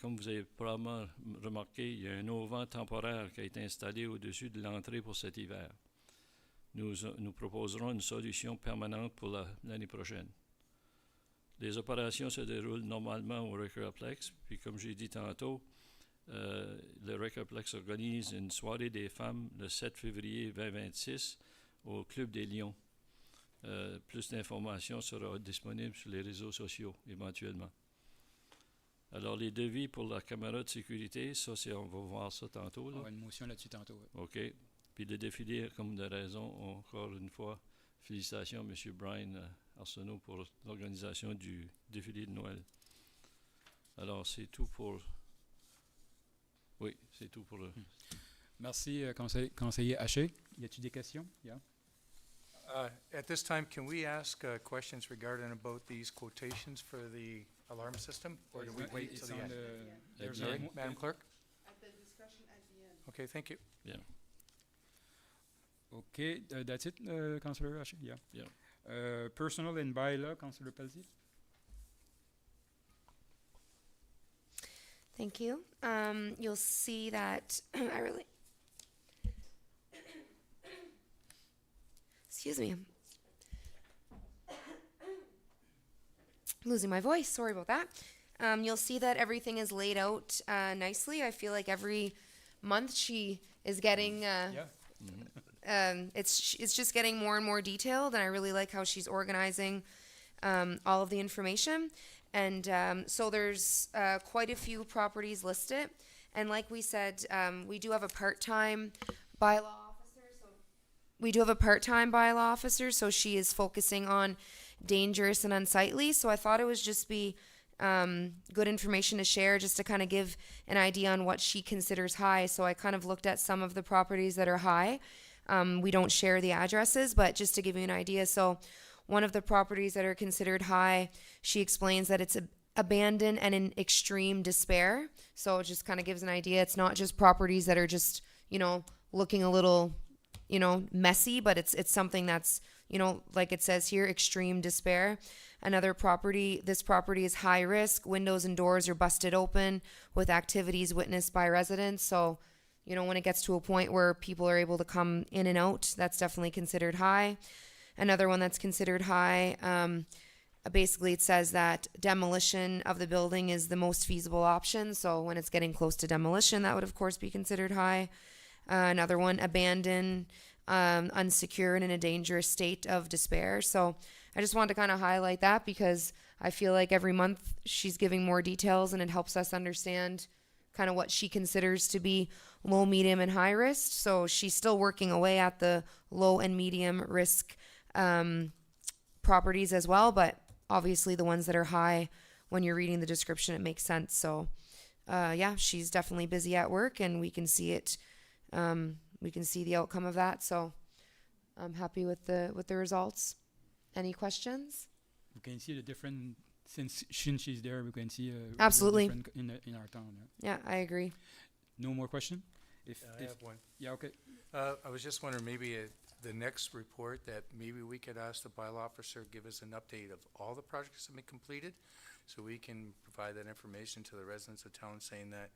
Comme vous avez probablement remarqué, il y a un auvent temporaire qui a été installé au-dessus de l'entrée pour cet hiver. Nous proposerons une solution permanente pour l'année prochaine. Les opérations se déroulent normalement au Recoplex, puis comme j'ai dit tantôt, le Recoplex organise une soirée des femmes le 7 février 2026 au Club des Lions. Plus d'informations seront disponibles sur les réseaux sociaux éventuellement. Alors, les devis pour la caméra de sécurité, ça, on va voir ça tantôt. Là. On a une motion là-dessus tantôt. Ouais. OK. Puis le défilé, comme de raison, encore une fois, félicitations à M. Brian Arsenault pour l'organisation du défilé de Noël. Alors, c'est tout pour... Oui, c'est tout pour le... Merci, conseiller Haché. Y a-t-il des questions? Yeah. At this time, can we ask questions regarding about these quotations for the alarm system? Or do we wait It's till the on end? there's Sorry, a mo- Madam Clerk? At the discussion at the end. Okay, thank you. Yeah. Okay, that's it, Councillor Haché? Yeah. Yeah. Personal and bylaw, Councillor Pelletier? Thank you. You'll see that I really... Excuse me. Losing my voice. Sorry about that. You'll see that everything is laid out nicely. I feel like every month she is getting... Yeah. It's just getting more and more detailed, and I really like how she's organizing all of the information. And so there's quite a few properties listed. And like we said, we do have a part-time bylaw officer. So she is focusing on dangerous and unsightly. So I thought it would just be good information to share, just to kind of give an idea on what she considers high. So I kind of looked at some of the properties that are high. We don't share the addresses, but just to give you an idea. So one of the properties that are considered high, she explains that it's abandoned and in extreme despair. So it just kind of gives an idea. It's not just properties that are just, looking a little, messy, but it's something that's, like it says here, extreme despair. Another property, this property is high risk. Windows and doors are busted open with activities witnessed by residents. So, when it gets to a point where people are able to come in and out, that's definitely considered high. Another one that's considered high, basically it says that demolition of the building is the most feasible option. So when it's getting close to demolition, that would of course be considered high. Another one, abandoned, unsecured, in a dangerous state of despair. So I just wanted to kind of highlight that because I feel like every month she's giving more details and it helps us understand kind of what she considers to be low, medium, and high risk. So she's still working away at the low and medium risk properties as well, but obviously the ones that are high, when you're reading the description, it makes sense. So she's definitely busy at work, and we can see it. We can see the outcome of that. So I'm happy with the results. Any questions? You can see the different Since she's there, we can see real Absolutely. different in our town. Yeah. Yeah, I agree. No more question? I have one. Yeah, okay. I was just wondering, maybe the next report, that maybe we could ask the bylaw officer, give us an update of all the projects that have been completed, so we can provide that information to the residents of town, saying that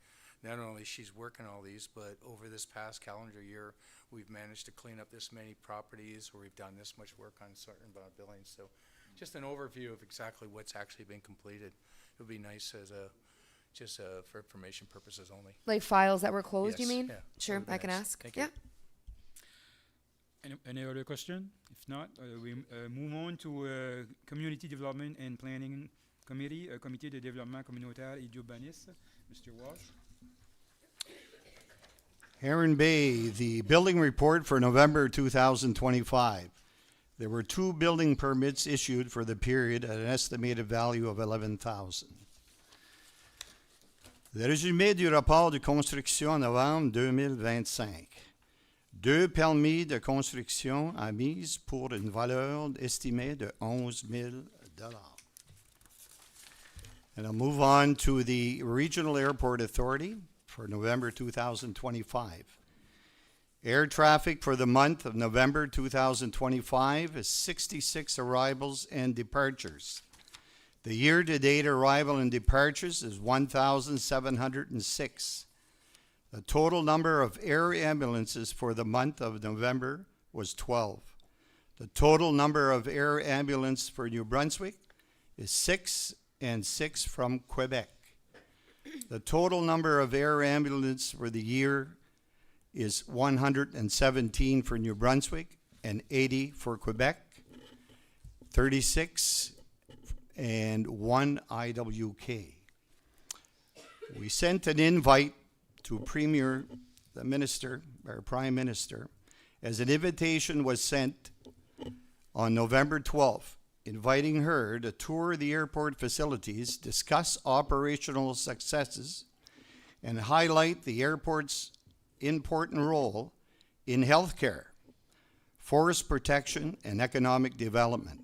not only she's working all these, but over this past calendar year, we've managed to clean up this many properties, or we've done this much work on certain buildings. So just an overview of exactly what's actually been completed. It would be nice as for information purposes only. Like files that were closed, you Yes, mean? yeah, that Sure, would be I can nice. ask. Thank you. Yeah. Any other question? If not, we move on to Community Development and Planning Committee, Comité de développement communautaire et d'urbanisme. Mr. Walsh. Heron Bay, the building report for November 2025. There were 2 building permits issued for the period at an estimated value of 11,000. Le résumé du rapport de construction en novembre 2025. 2 permis de construction à mise pour une valeur estimée de 11 000 $. And I'll move on to the Regional Airport Authority for November 2025. Air traffic for the month of November 2025 is 66 arrivals and departures. The year-to-date arrival and departures is 1,706. The total number of air ambulances for the month of November was 12. The total number of air ambulance for New Brunswick is 6 and 6 from Quebec. The total number of air ambulance for the year is 117 for New Brunswick and 80 for Quebec, 36 and 1 IWK. We sent an invite to Premier, the Minister, or Prime Minister, as an invitation was sent on November 12th, inviting her to tour the airport facilities, discuss operational successes, and highlight the airport's important role in healthcare, forest protection, and economic development.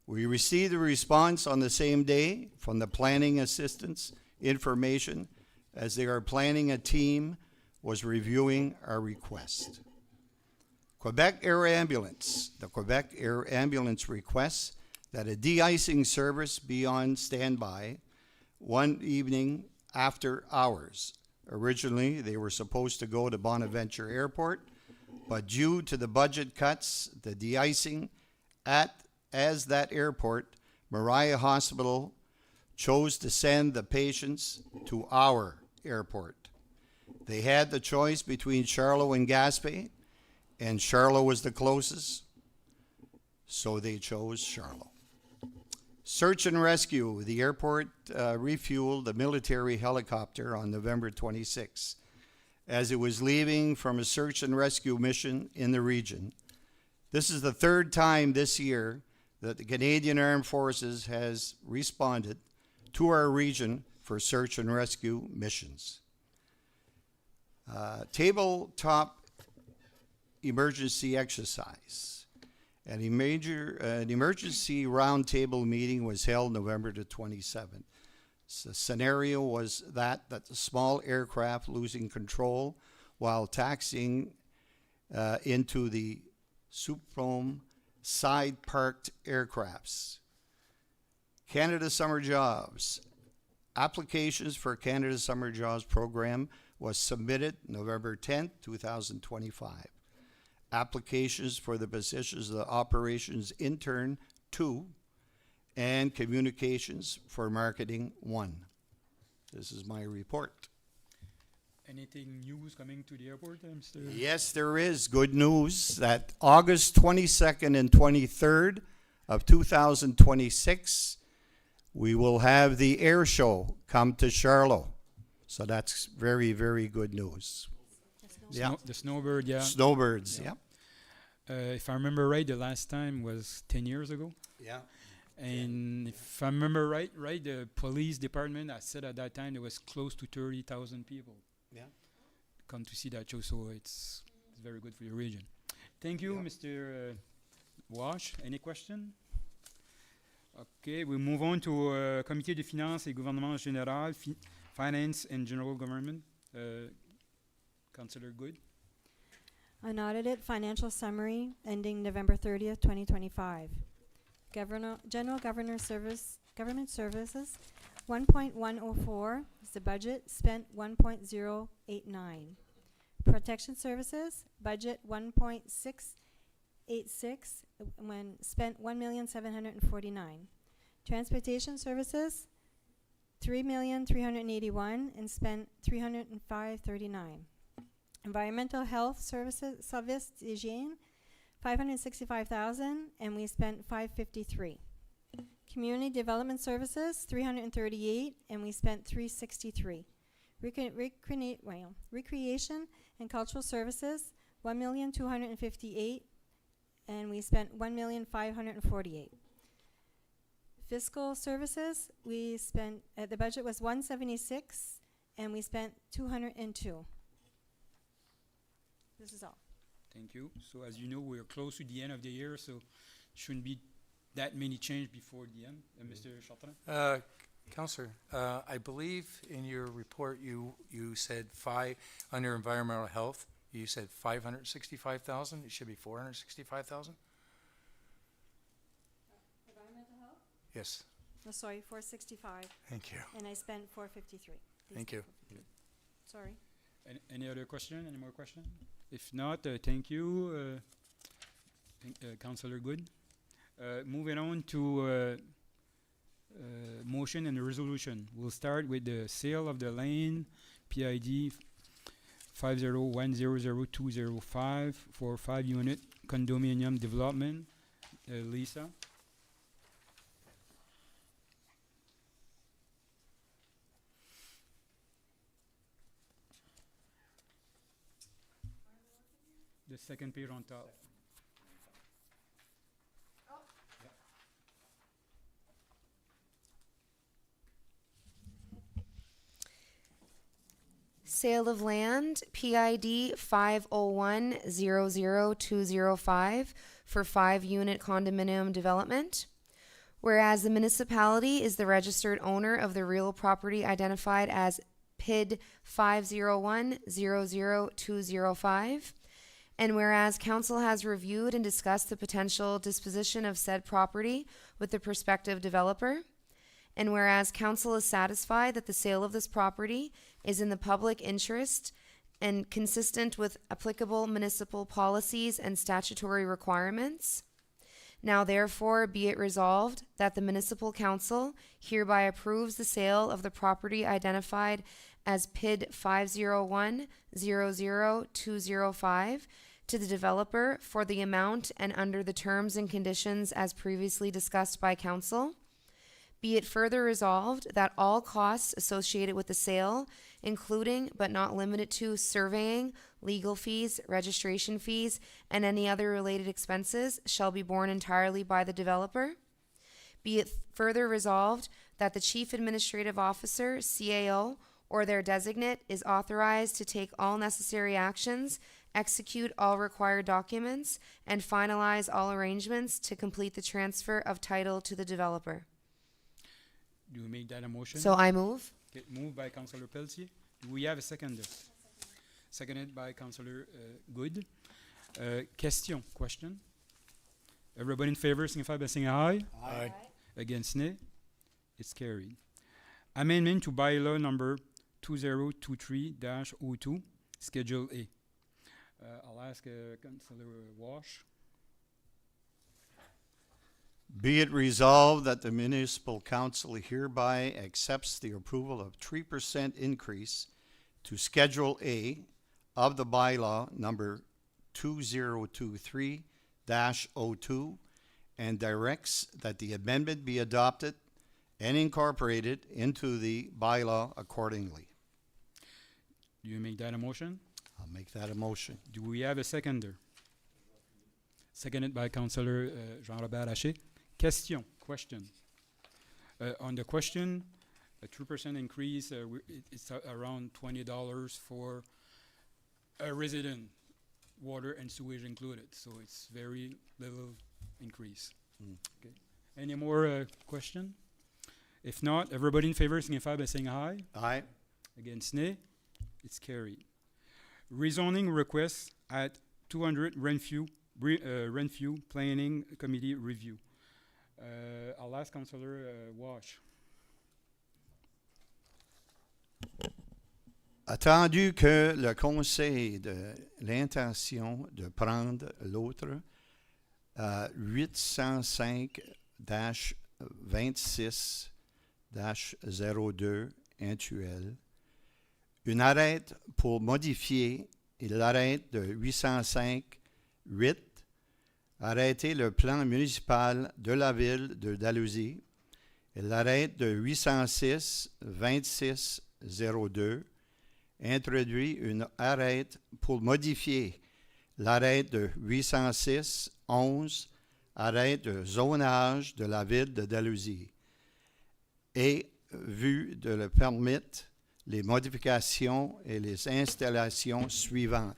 We received a response on the same day from the Planning Assistance Information, as their planning a team was reviewing our request. Quebec Air Ambulance. The Quebec Air Ambulance requests that a de-icing service be on standby one evening after hours. Originally, they were supposed to go to Bonaventure Airport, but due to the budget cuts, the de-icing as that airport, Mariah Hospital chose to send the patients to our airport. They had the choice between Charlotte and Gaspé, and Charlotte was the closest, so they chose Charlotte. Search and rescue. The airport refueled a military helicopter on November 26 as it was leaving from a search and rescue mission in the region. This is the 3rd time this year that the Canadian Armed Forces has responded to our region for search and rescue missions. Tabletop emergency exercise. An emergency roundtable meeting was held November the 27th. The scenario was that the small aircraft losing control while taxiing into the Suprom side-parked aircrafts. Canada Summer Jobs. Applications for Canada Summer Jobs program was submitted November 10th, 2025. Applications for the positions of the Operations Intern 2 and Communications for Marketing 1. This is my report. Anything news coming to the airport, Mr.? Yes, there is good news that August 22nd and 23rd of 2026, we will have the air show come to Charlotte. So that's very, very good news. Yeah. The snowbird, yeah. Snowbirds, Yeah. yeah. If I remember right, the last time was 10 years ago. Yeah. And if I remember right, the police department, I said at that time there was close to 30,000 people Yeah. come to see that show, so it's very good for the region. Thank you, Yeah. Mr. Wash. Any question? Okay, we move on to Comité des finances et gouvernement général, Finance and General Government. Councillor Good. Unaudited financial summary ending November 30th, 2025. General Government Services, 1.104 is the budget, spent 1.089. Protection Services, budget 1.686, when spent 1,749,000. Transportation Services, 3,381 and spent 305.39. Environmental Health Services, Service d'Hygiene, 565,000 and we spent 553. Community Development Services, 338 and we spent 363. Recreation and Cultural Services, 1,258 and we spent 1,548. Fiscal Services, we spent, the budget was 176 and we spent 202. This is all. Thank you. So as you know, we're close to the end of the year, so shouldn't be that many change before the end. Mr. Chartrand? Councillor, I believe in your report you said under environmental health, you said 565,000. It should be 465,000. Environmental health? Yes. No, sorry, 465. Thank you. And I spent 453. Thank you. Sorry. Any other question? Any more question? If not, thank you, Councillor Good. Moving on to motion and resolution. We'll start with the sale of the lane, PID 50100205 for 5-unit condominium development. Lisa? The second page on top. Sale of land, PID 501-00205 for 5-unit condominium development. Whereas the municipality is the registered owner of the real property identified as PID 501-00205. And whereas council has reviewed and discussed the potential disposition of said property with the prospective developer. And whereas council is satisfied that the sale of this property is in the public interest and consistent with applicable municipal policies and statutory requirements. Now therefore be it resolved that the municipal council hereby approves the sale of the property identified as PID 501-00205 to the developer for the amount and under the terms and conditions as previously discussed by council. Be it further resolved that all costs associated with the sale, including but not limited to surveying, legal fees, registration fees, and any other related expenses, shall be borne entirely by the developer. Be it further resolved that the Chief Administrative Officer, CAO, or their designate is authorized to take all necessary actions, execute all required documents, and finalize all arrangements to complete the transfer of title to the developer. Do we make that a motion? So I move. Okay, moved by Councillor Pelletier. Do we have a seconder? Seconded by Councillor Good. Question? Everybody in favor, signify by saying aye. Aye. Against nay? It's carried. Amendment to bylaw number 2023-02, Schedule A. I'll ask Councillor Walsh. Be it resolved that the municipal council hereby accepts the approval of 3% increase to Schedule A of the bylaw number 2023-02 and directs that the amendment be adopted and incorporated into the bylaw accordingly. Do you make that a motion? I'll make that a motion. Do we have a seconder? Seconded by Councillor Jean-Robert Haché. Question. On the question, a 2% increase, it's around $20 for a resident, water and sewage included. So it's very little increase. Okay. Any more question? If not, everybody in favor signify by saying aye. Aye. Against nay, it's carried. Rezoning request at 200 Renfrew Planning Committee review. I'll ask Councillor Walsh. Attendu que le Conseil de l'intention de prendre l'autre 805-26-02 actuel, une arrête pour modifier l'arrête de 805-8, arrêter le plan municipal de la ville de Dalhousie, et l'arrête de 806-26-02, introduit une arrête pour modifier l'arrête de 806-11, arrête de zonage de la ville de Dalhousie, et vu de le permettre les modifications et les installations suivantes.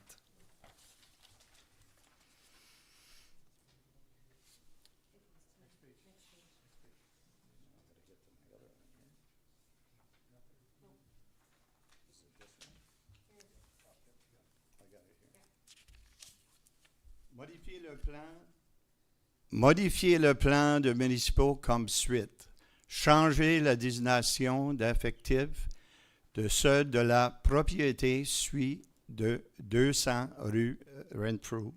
Modifier le plan de municipaux comme suite. Changer la désignation d'affectif de ceux de la propriété suit de 200 rue Renfrew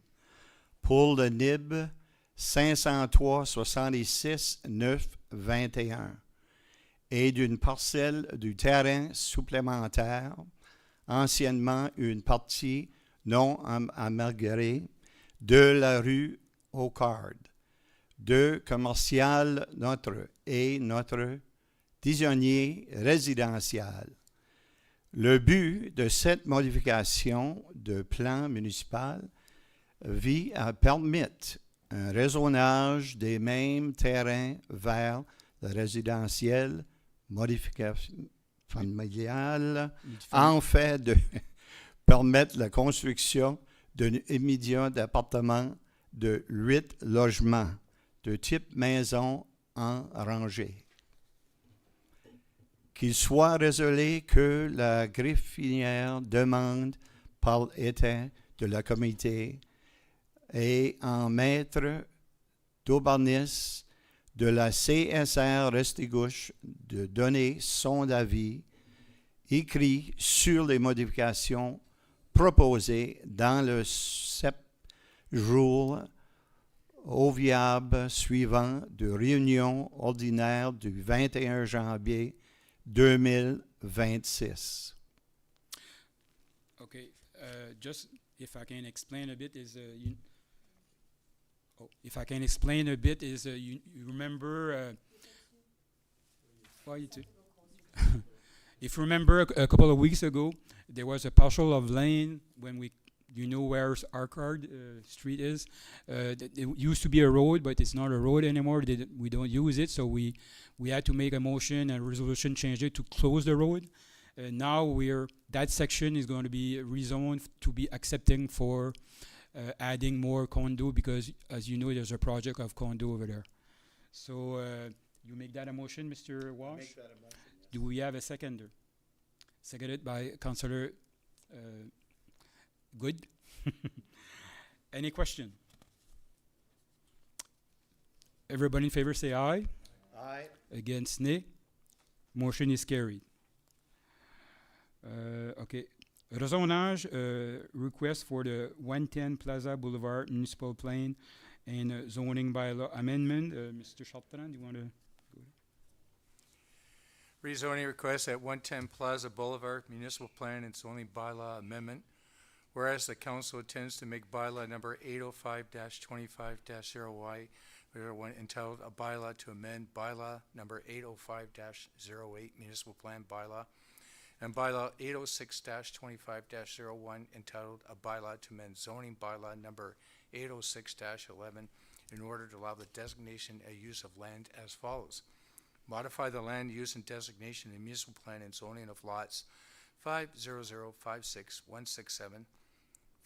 pour le NIB 503 66 9 21 et d'une parcelle du terrain supplémentaire, anciennement une partie non améliorée de la rue Hocard, de commercial notre tisonnier résidentiel. Le but de cette modification de plan municipal vise à permettre un raisonnage des mêmes terrains vers le résidentiel modification familiale, en fait de permettre la construction d'un immédiat d'appartement de 8 logements de type maison en rangée. Qu'il soit résolu que la greffinière demande par l'état de la comité et en maître d'Aubernis de la CSR Restigouche de donner son avis écrit sur les modifications proposées dans le 7 jours ouvrable suivant de réunion ordinaire du 21 janvier 2026. Okay, just if I can explain a bit you remember why you too? If you remember a couple of weeks ago, there was a parcel of land when you know where Arcard Street is. It used to be a road, but it's not a road anymore. We don't use it, so we had to make a motion and resolution change it to close the road. Now that section is going to be rezoned to be accepting for adding more condo because, as you know, there's a project of condo over there. So you make that a motion, Mr. Walsh? Make that a motion. Do we have a seconder? Seconded by Councillor Good. Any question? Everybody in favor say aye. Aye. Against nay. Motion is carried. Okay. Rezonage request for the 110 Plaza Boulevard Municipal Plan and zoning bylaw amendment. Mr. Chartrand, do you want to? Rezoning request at 110 Plaza Boulevard, Municipal Plan and Zoning Bylaw Amendment. Whereas the council intends to make bylaw number 805-25-0Y, entitled a bylaw to amend bylaw number 805-08 Municipal Plan Bylaw, and bylaw 806-25-01 entitled a bylaw to amend zoning bylaw number 806-11 in order to allow the designation and use of land as follows. Modify the land use and designation in municipal plan and zoning of lots 50056-167,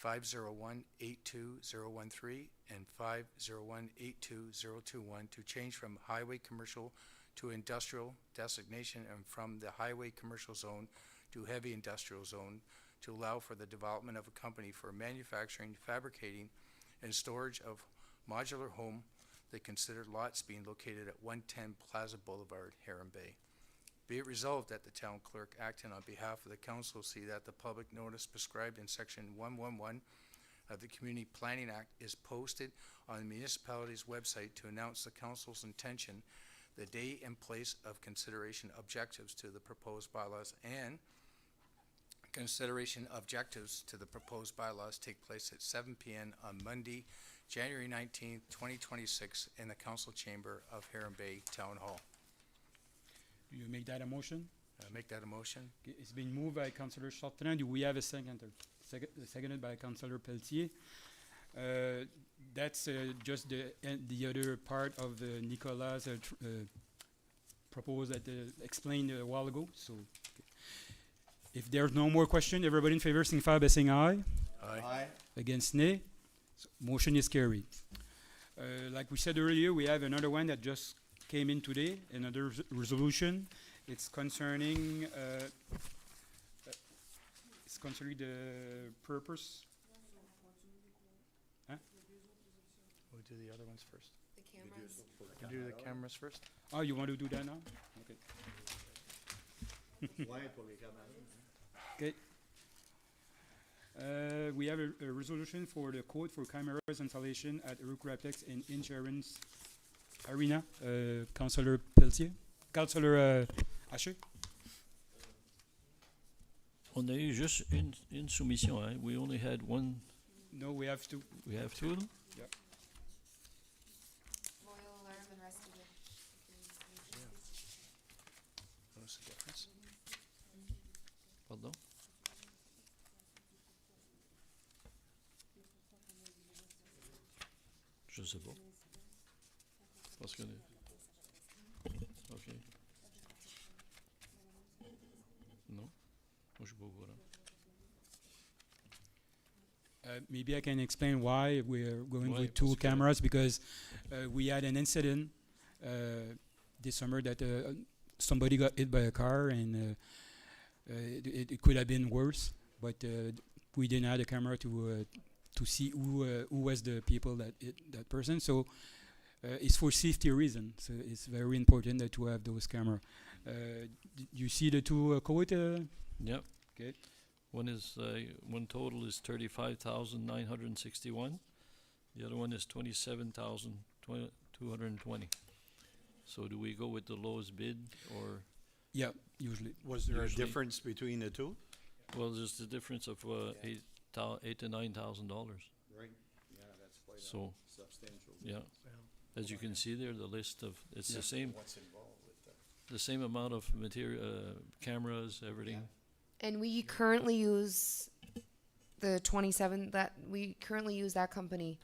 501-82013 and 501-82021 to change from highway commercial to industrial designation and from the highway commercial zone to heavy industrial zone to allow for the development of a company for manufacturing, fabricating, and storage of modular home, the considered lots being located at 110 Plaza Boulevard, Heron Bay. Be it resolved that the town clerk, acting on behalf of the council, see that the public notice prescribed in section 111 of the Community Planning Act is posted on the municipality's website to announce the council's intention, the day and place of consideration objectives to the proposed bylaws, and consideration objectives to the proposed bylaws take place at 7 p.m. on Monday, January 19th, 2026 in the council chamber of Heron Bay Town Hall. Do you make that a motion? Make that a motion. Okay, it's been moved by Councillor Chartrand. Do we have a seconder? Seconded by Councillor Pelletier. That's just the other part of Nicolas' proposal that explained a while ago. So, okay. If there's no more question, everybody in favor signify by saying aye. Aye. Against nay. So motion is carried. Like we said earlier, we have another one that just came in today, another resolution. It's concerning the purpose. Huh? We'll do the other ones first. The cameras. Do the cameras first. Oh, you want to do that now? Okay. Okay. We have a resolution for the code for cameras installation at Rucraplex and Insurance Arena. Councillor Pelletier. Councillor Haché. On a eu juste une soumission, hein? We only had one. No, we have to. We have two? Royal alarm and rest of it. What's the difference? Pardon? Je sais pas. Parce que... OK. Non? Moi, je suis pas au courant. Maybe I can explain why we're going Why? with two Parce que- cameras, because we had an incident this summer that somebody got hit by a car, and it could have been worse, but we didn't have a camera to see who was the people that hit that person. So it's for safety reasons. So it's very important that to have those cameras. You see the two code? Yep. Okay. One total is 35,961. The other one is 27,220. So do we go with the lowest bid, or Yeah, usually. Was there a Usually- difference between the two? well, there's the difference of $8,000 to $9,000. Right. Yeah, that's quite So substantial. yeah, as you can see there, the list of it's the same What's involved with that? the same amount of material, cameras, everything. And we currently use the 27 that we currently use that company.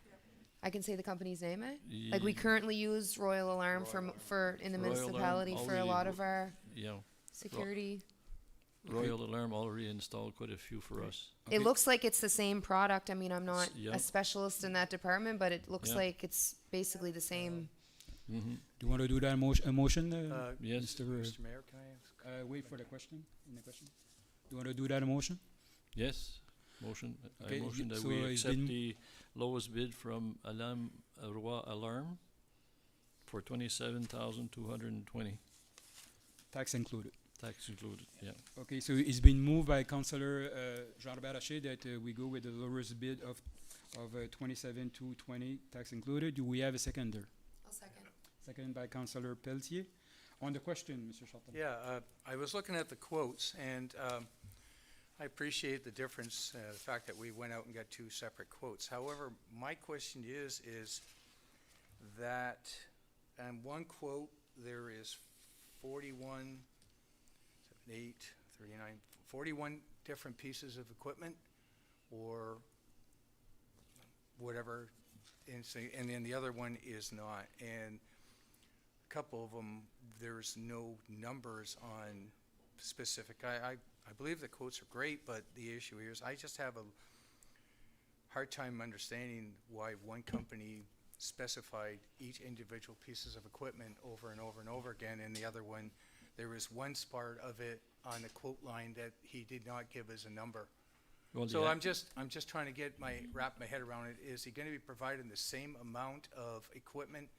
I can say the company's name, eh? Like we currently use Royal Alarm for in the Royal Alarm municipality for a already lot of our Yeah, security. Royal Alarm already installed quite a few for us. Okay. It looks like it's the same product. I mean, I'm not Yeah. a specialist in that department, but it looks Yeah. like it's basically the same. Mm-hmm. Do you want to do that a motion? Yes. Mr. Mayor, can I ask? Wait for the question. In the question. Do you want to do that a motion? Yes. Motion. Okay, I motion that so we it's accept been- the lowest bid from Roi Alarm for 27,220, Tax included. tax included. Yeah. Okay, so it's been moved by Councillor Jean-Robert Haché that we go with the lowest bid of 27,220, tax included. Do we have a seconder? I'll second. Seconded by Councillor Pelletier. On the question, Mr. Charton. Yeah, I was looking at the quotes, and I appreciate the difference, the fact that we went out and got two separate quotes. However, my question is that on one quote, there is 41, 7, 8, 39, 41 different pieces of equipment, or whatever, and then the other one is not. And a couple of them, there's no numbers on specific. I believe the quotes are great, but the issue here is I just have hard time understanding why one company specified each individual pieces of equipment over and over and over again, and the other one, there was one part of it on the quote line that he did not give as a number. Well, So the I'm just trying to wrap my head around it. Is he gonna be providing the same amount of equipment,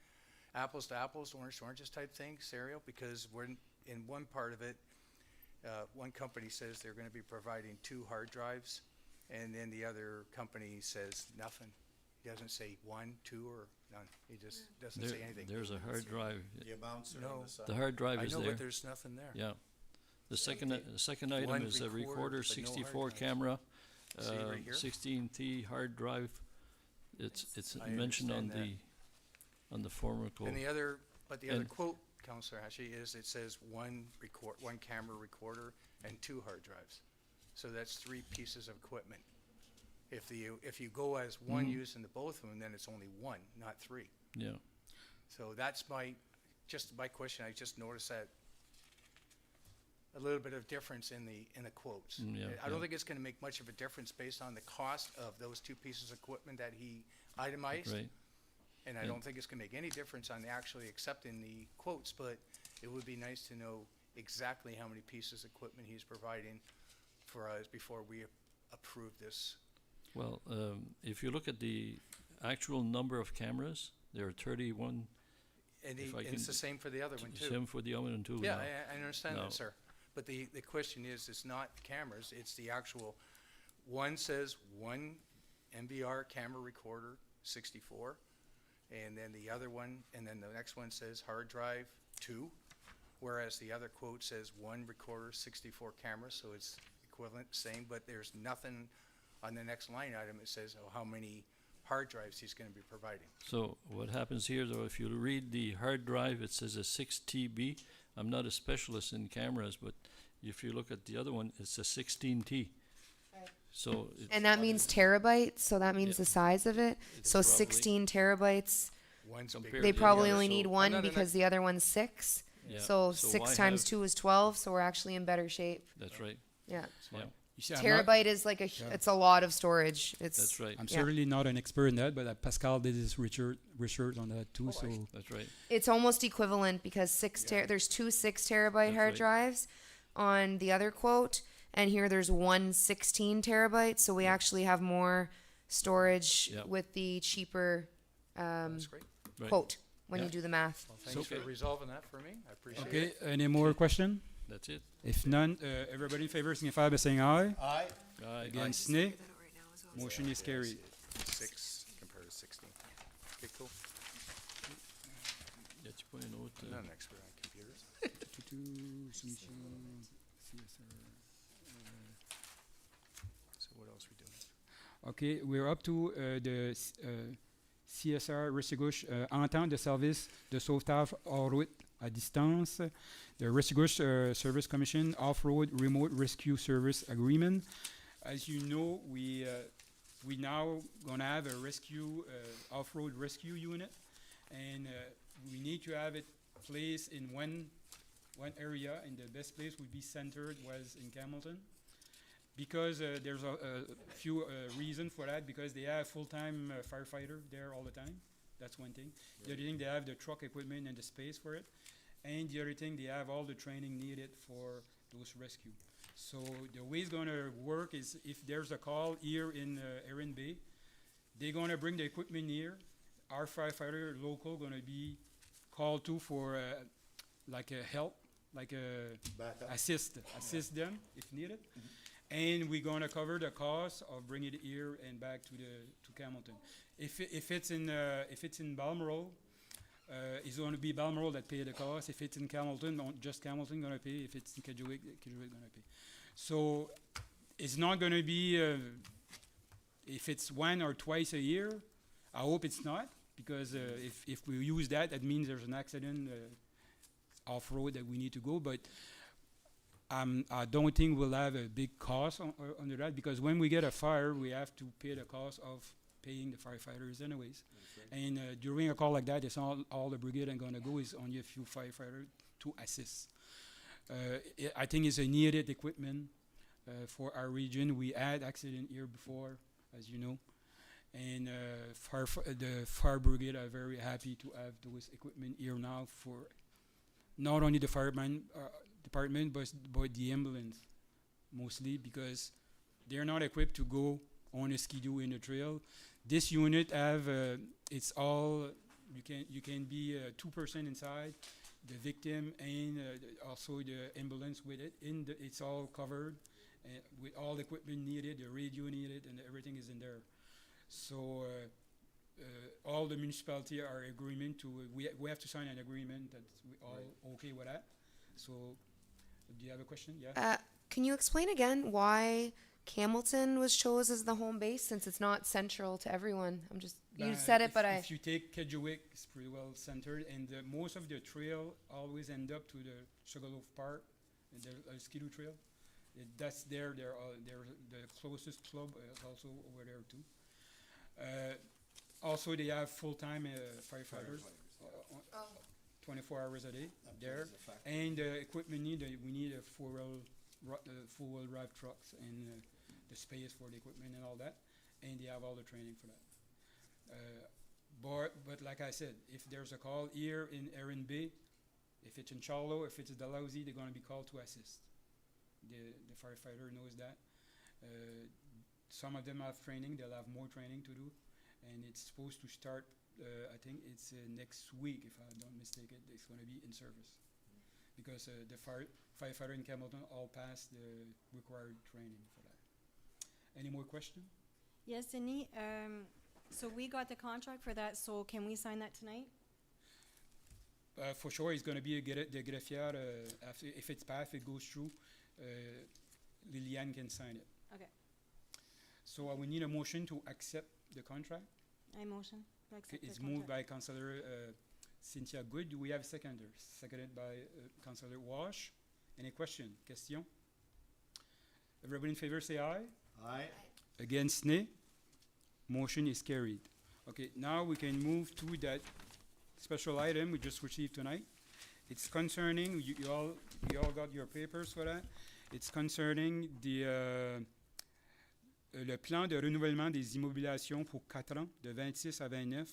apples to apples, orange to oranges type thing, Serial? Because we're in one part of it, one company says they're gonna be providing 2 hard drives, and then the other company says nothing. He doesn't say 1, 2, or none. He just doesn't say anything. there's a hard drive. The amounts are No. on the side. The hard drive I is know, there. but there's nothing there. Yeah. The second item One is a recorder, recorder, but no hard 64 drives. camera, See right here? 16T hard drive. It's I mentioned on understand on the former quote. And the other And- quote, Counselor Hashi, is it says one camera recorder and 2 hard drives. So that's 3 pieces of equipment. If you go as one Mhm. using the both of them, then it's only 1, not 3. Yeah. So that's my question. I just noticed that a little bit of difference in the quotes. Yeah, I don't yeah. think it's gonna make much of a difference based on the cost of those 2 pieces of equipment that he itemized. Right. And I Yeah. don't think it's gonna make any difference on actually accepting the quotes, but it would be nice to know exactly how many pieces of equipment he's providing for us before we approve this. Well, if you look at the actual number of cameras, there are 31. And If I it's the can- same for the other one too. Same for the other one too. Yeah, now. I understand No. that, sir. But the question is, it's not the cameras, it's the actual, one says 1 MBR camera recorder, 64, and then the other one, and then the next one says hard drive, 2, whereas the other quote says 1 recorder, 64 cameras, so it's equivalent, same, but there's nothing on the next line item. It says how many hard drives he's gonna be providing. So what happens here, though, if you read the hard drive, it says a 6 TB. I'm not a specialist in cameras, but if you look at the other one, it's a 16T. Right. So it's And that means terabytes, so that means Yeah. the size of it. It's So probably- 16 terabytes. One's Compared bigger They to than the probably other, only so- need I'm one not an because the other one's 6. yeah. So why 6 times have- 2 is 12, so we're actually in better shape. That's right. Yeah. Yeah, You see, I'm not- Terabyte is like Yeah. it's a lot of storage. It's that's right. I'm Yeah. certainly not an expert in that, but Pascal did his research on that too. Oh, I So That's right. It's almost equivalent because there's 2 6 terabyte That's hard right. drives on the other quote, and here there's 1 16 terabyte. So we actually have more storage Yeah. with the cheaper That's great. Right. quote when Yeah. you do the math. Well, thanks for resolving that for me. I appreciate okay, it. any more question? That's it. If none, everybody in favor signify by saying aye. Aye. Aye. Against nay. Motion is carried. 6 compared to 16. Okay, cool. Y a-t-il pas un autre, I'm not an expert on computers. So what else are we doing? Okay, we're up to the CSR Restigouche entente de service de sauvetage hors route à distance, the Restigouche Service Commission Off-Road Remote Rescue Service Agreement. As you know, we now gonna have a rescue off-road rescue unit, and we need to have it placed in one area, and the best place would be centered was in Camilton. Because there's a few reasons for that, because they have full-time firefighter there all the time. That's one thing. The other thing, they have the truck equipment and the space for it. And the other thing, they have all the training needed for those rescue. So the way it's gonna work is if there's a call here in Erin Bay, they're gonna bring the equipment here. Our firefighter local gonna be called to for like a help, like a Backup. assist them if needed. And we're gonna cover the cost of bringing it here and back to Camilton. If it's in Balmoral, it's gonna be Balmoral that pay the cost. If it's in Camilton, just Camilton gonna pay. If it's in Kedgewick gonna pay. So it's not gonna be if it's 1 or twice a year. I hope it's not, because if we use that, that means there's an accident off road that we need to go. But I don't think we'll have a big cost under that, because when we get a fire, we have to pay the cost of paying the firefighters anyways. And during a call like that, it's all the brigade are gonna go, is only a few firefighters to assist. I think it's a needed equipment for our region. We had accident here before, as you know, And the fire brigade are very happy to have those equipment here now for not only the fireman department, but the ambulance mostly, because they're not equipped to go on a skidoo in a trail. This unit have it's all you can be 2% inside, the victim and also the ambulance with it. It's all covered with all the equipment needed, the radio needed, and everything is in there. So all the municipality are agreement to we have to sign an agreement that we all okay with that. So do you have a question? Yeah. Can you explain again why Campbellton was chose as the home base, since it's not central to everyone? You said it, but if you take Kedgewick, it's pretty well centered, and most of the trail always end up to the Sugarloaf Park, and the Skidoo Trail. That's there. They're the closest club is also over there too. Also, they have full-time firefighters, 24 hours a day there, and the equipment we need a four-wheel drive trucks and the space for the equipment and all that, and they have all the training for that. But like I said, if there's a call here in Erin Bay, if it's in Charlo, if it's Dalhousie, they're going to be called to assist. The firefighter knows that. Some of them have training, they'll have more training to do, and it's supposed to start, I think it's next week, if I don't mistake it, it's going to be in service. Because the firefighter in Campbellton all passed the required training for that. Any more questions? Yes, Denis. So we got the contract for that, so can we sign that tonight? For sure, it's going to be the greffier. After, if it's passed, it goes through, Liliane can sign it. Okay. So we need a motion to accept the contract. I motion to accept It's the moved contract. by Councillor Cynthia Good. Do we have a seconder? Seconded by Councillor Walsh. Any question? Question? Everybody in favor say aye. Aye. Against nay? Motion is carried. Okay, now we can move to that special item we just received tonight. It's concerning, you all got your papers for that. It's concerning le plan de renouvellement des immobilisations pour 4 ans, de 26 à 29,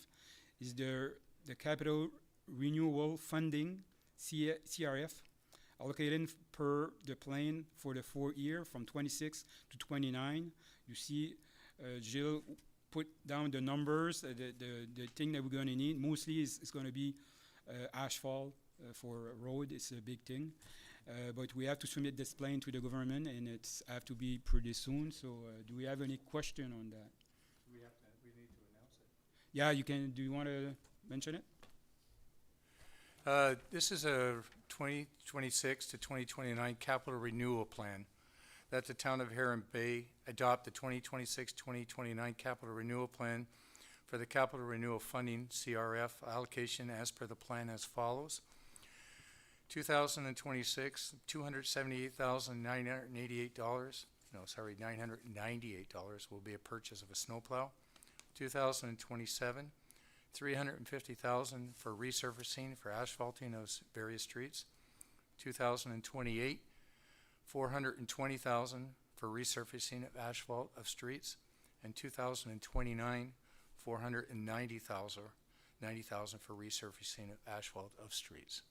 is the capital renewal funding, CRF, allocated per the plan for the 4 year from 26 to 29. You see, Jill put down the numbers, the thing that we're going to need. Mostly it's going to be asphalt for road. It's a big thing. But we have to submit this plan to the government, and it's have to be pretty soon. So do we have any question on that? We need to announce it. Yeah, you can. Do you want to mention it? This is a 2026 to 2029 capital renewal plan that the town of Heron Bay adopt the 2026-2029 capital renewal plan for the capital renewal funding CRF allocation as per the plan as follows. 2026, $278,988. No, sorry, $998 will be a purchase of a snowplow. 2027, $350,000 for resurfacing for asphalting of various streets. 2028, $420,000 for resurfacing of asphalt of streets. And 2029, $490,000 for resurfacing of asphalt of streets.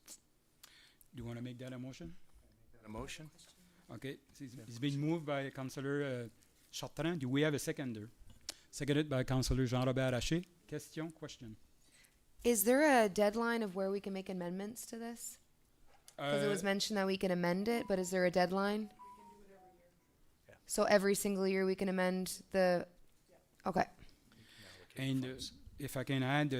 Do you want to make that a motion? A motion? Okay, it's been moved by Councillor Chartrand. Do we have a seconder? Seconded by Councillor Jean-Robert Haché. Question? Is there a deadline of where we can make amendments to this? Because it was mentioned that we can amend it, but is there a deadline? Yeah. So every single year we can amend the. Okay. And if I can add,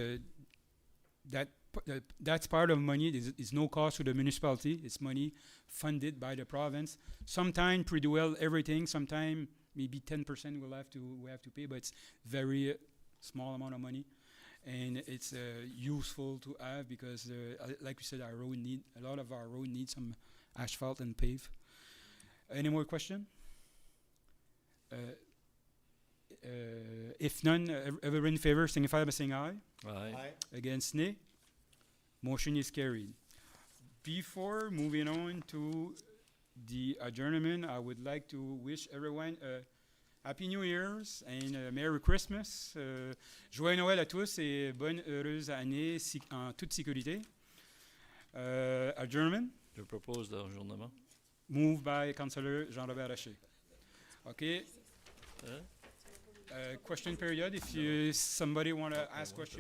that's part of money. It's no cost to the municipality. It's money funded by the province. Sometimes pretty well everything. Sometimes maybe 10% we have to pay, but it's very small amount of money, and it's useful to have because, like we said, a lot of our road needs some asphalt and pave. Any more question? If none, everyone in favor, signify by saying aye. Aye. Against nay? Motion is carried. Before moving on to the adjournment, I would like to wish everyone a Happy New Year's and Merry Christmas. Joyeux Noël à tous et bonne heureuse année en toute sécurité. Adjournment. Je propose l'adjournement. Moved by Councillor Jean-Robert Haché. Okay. Hein? Question period. If you somebody want to ask questions.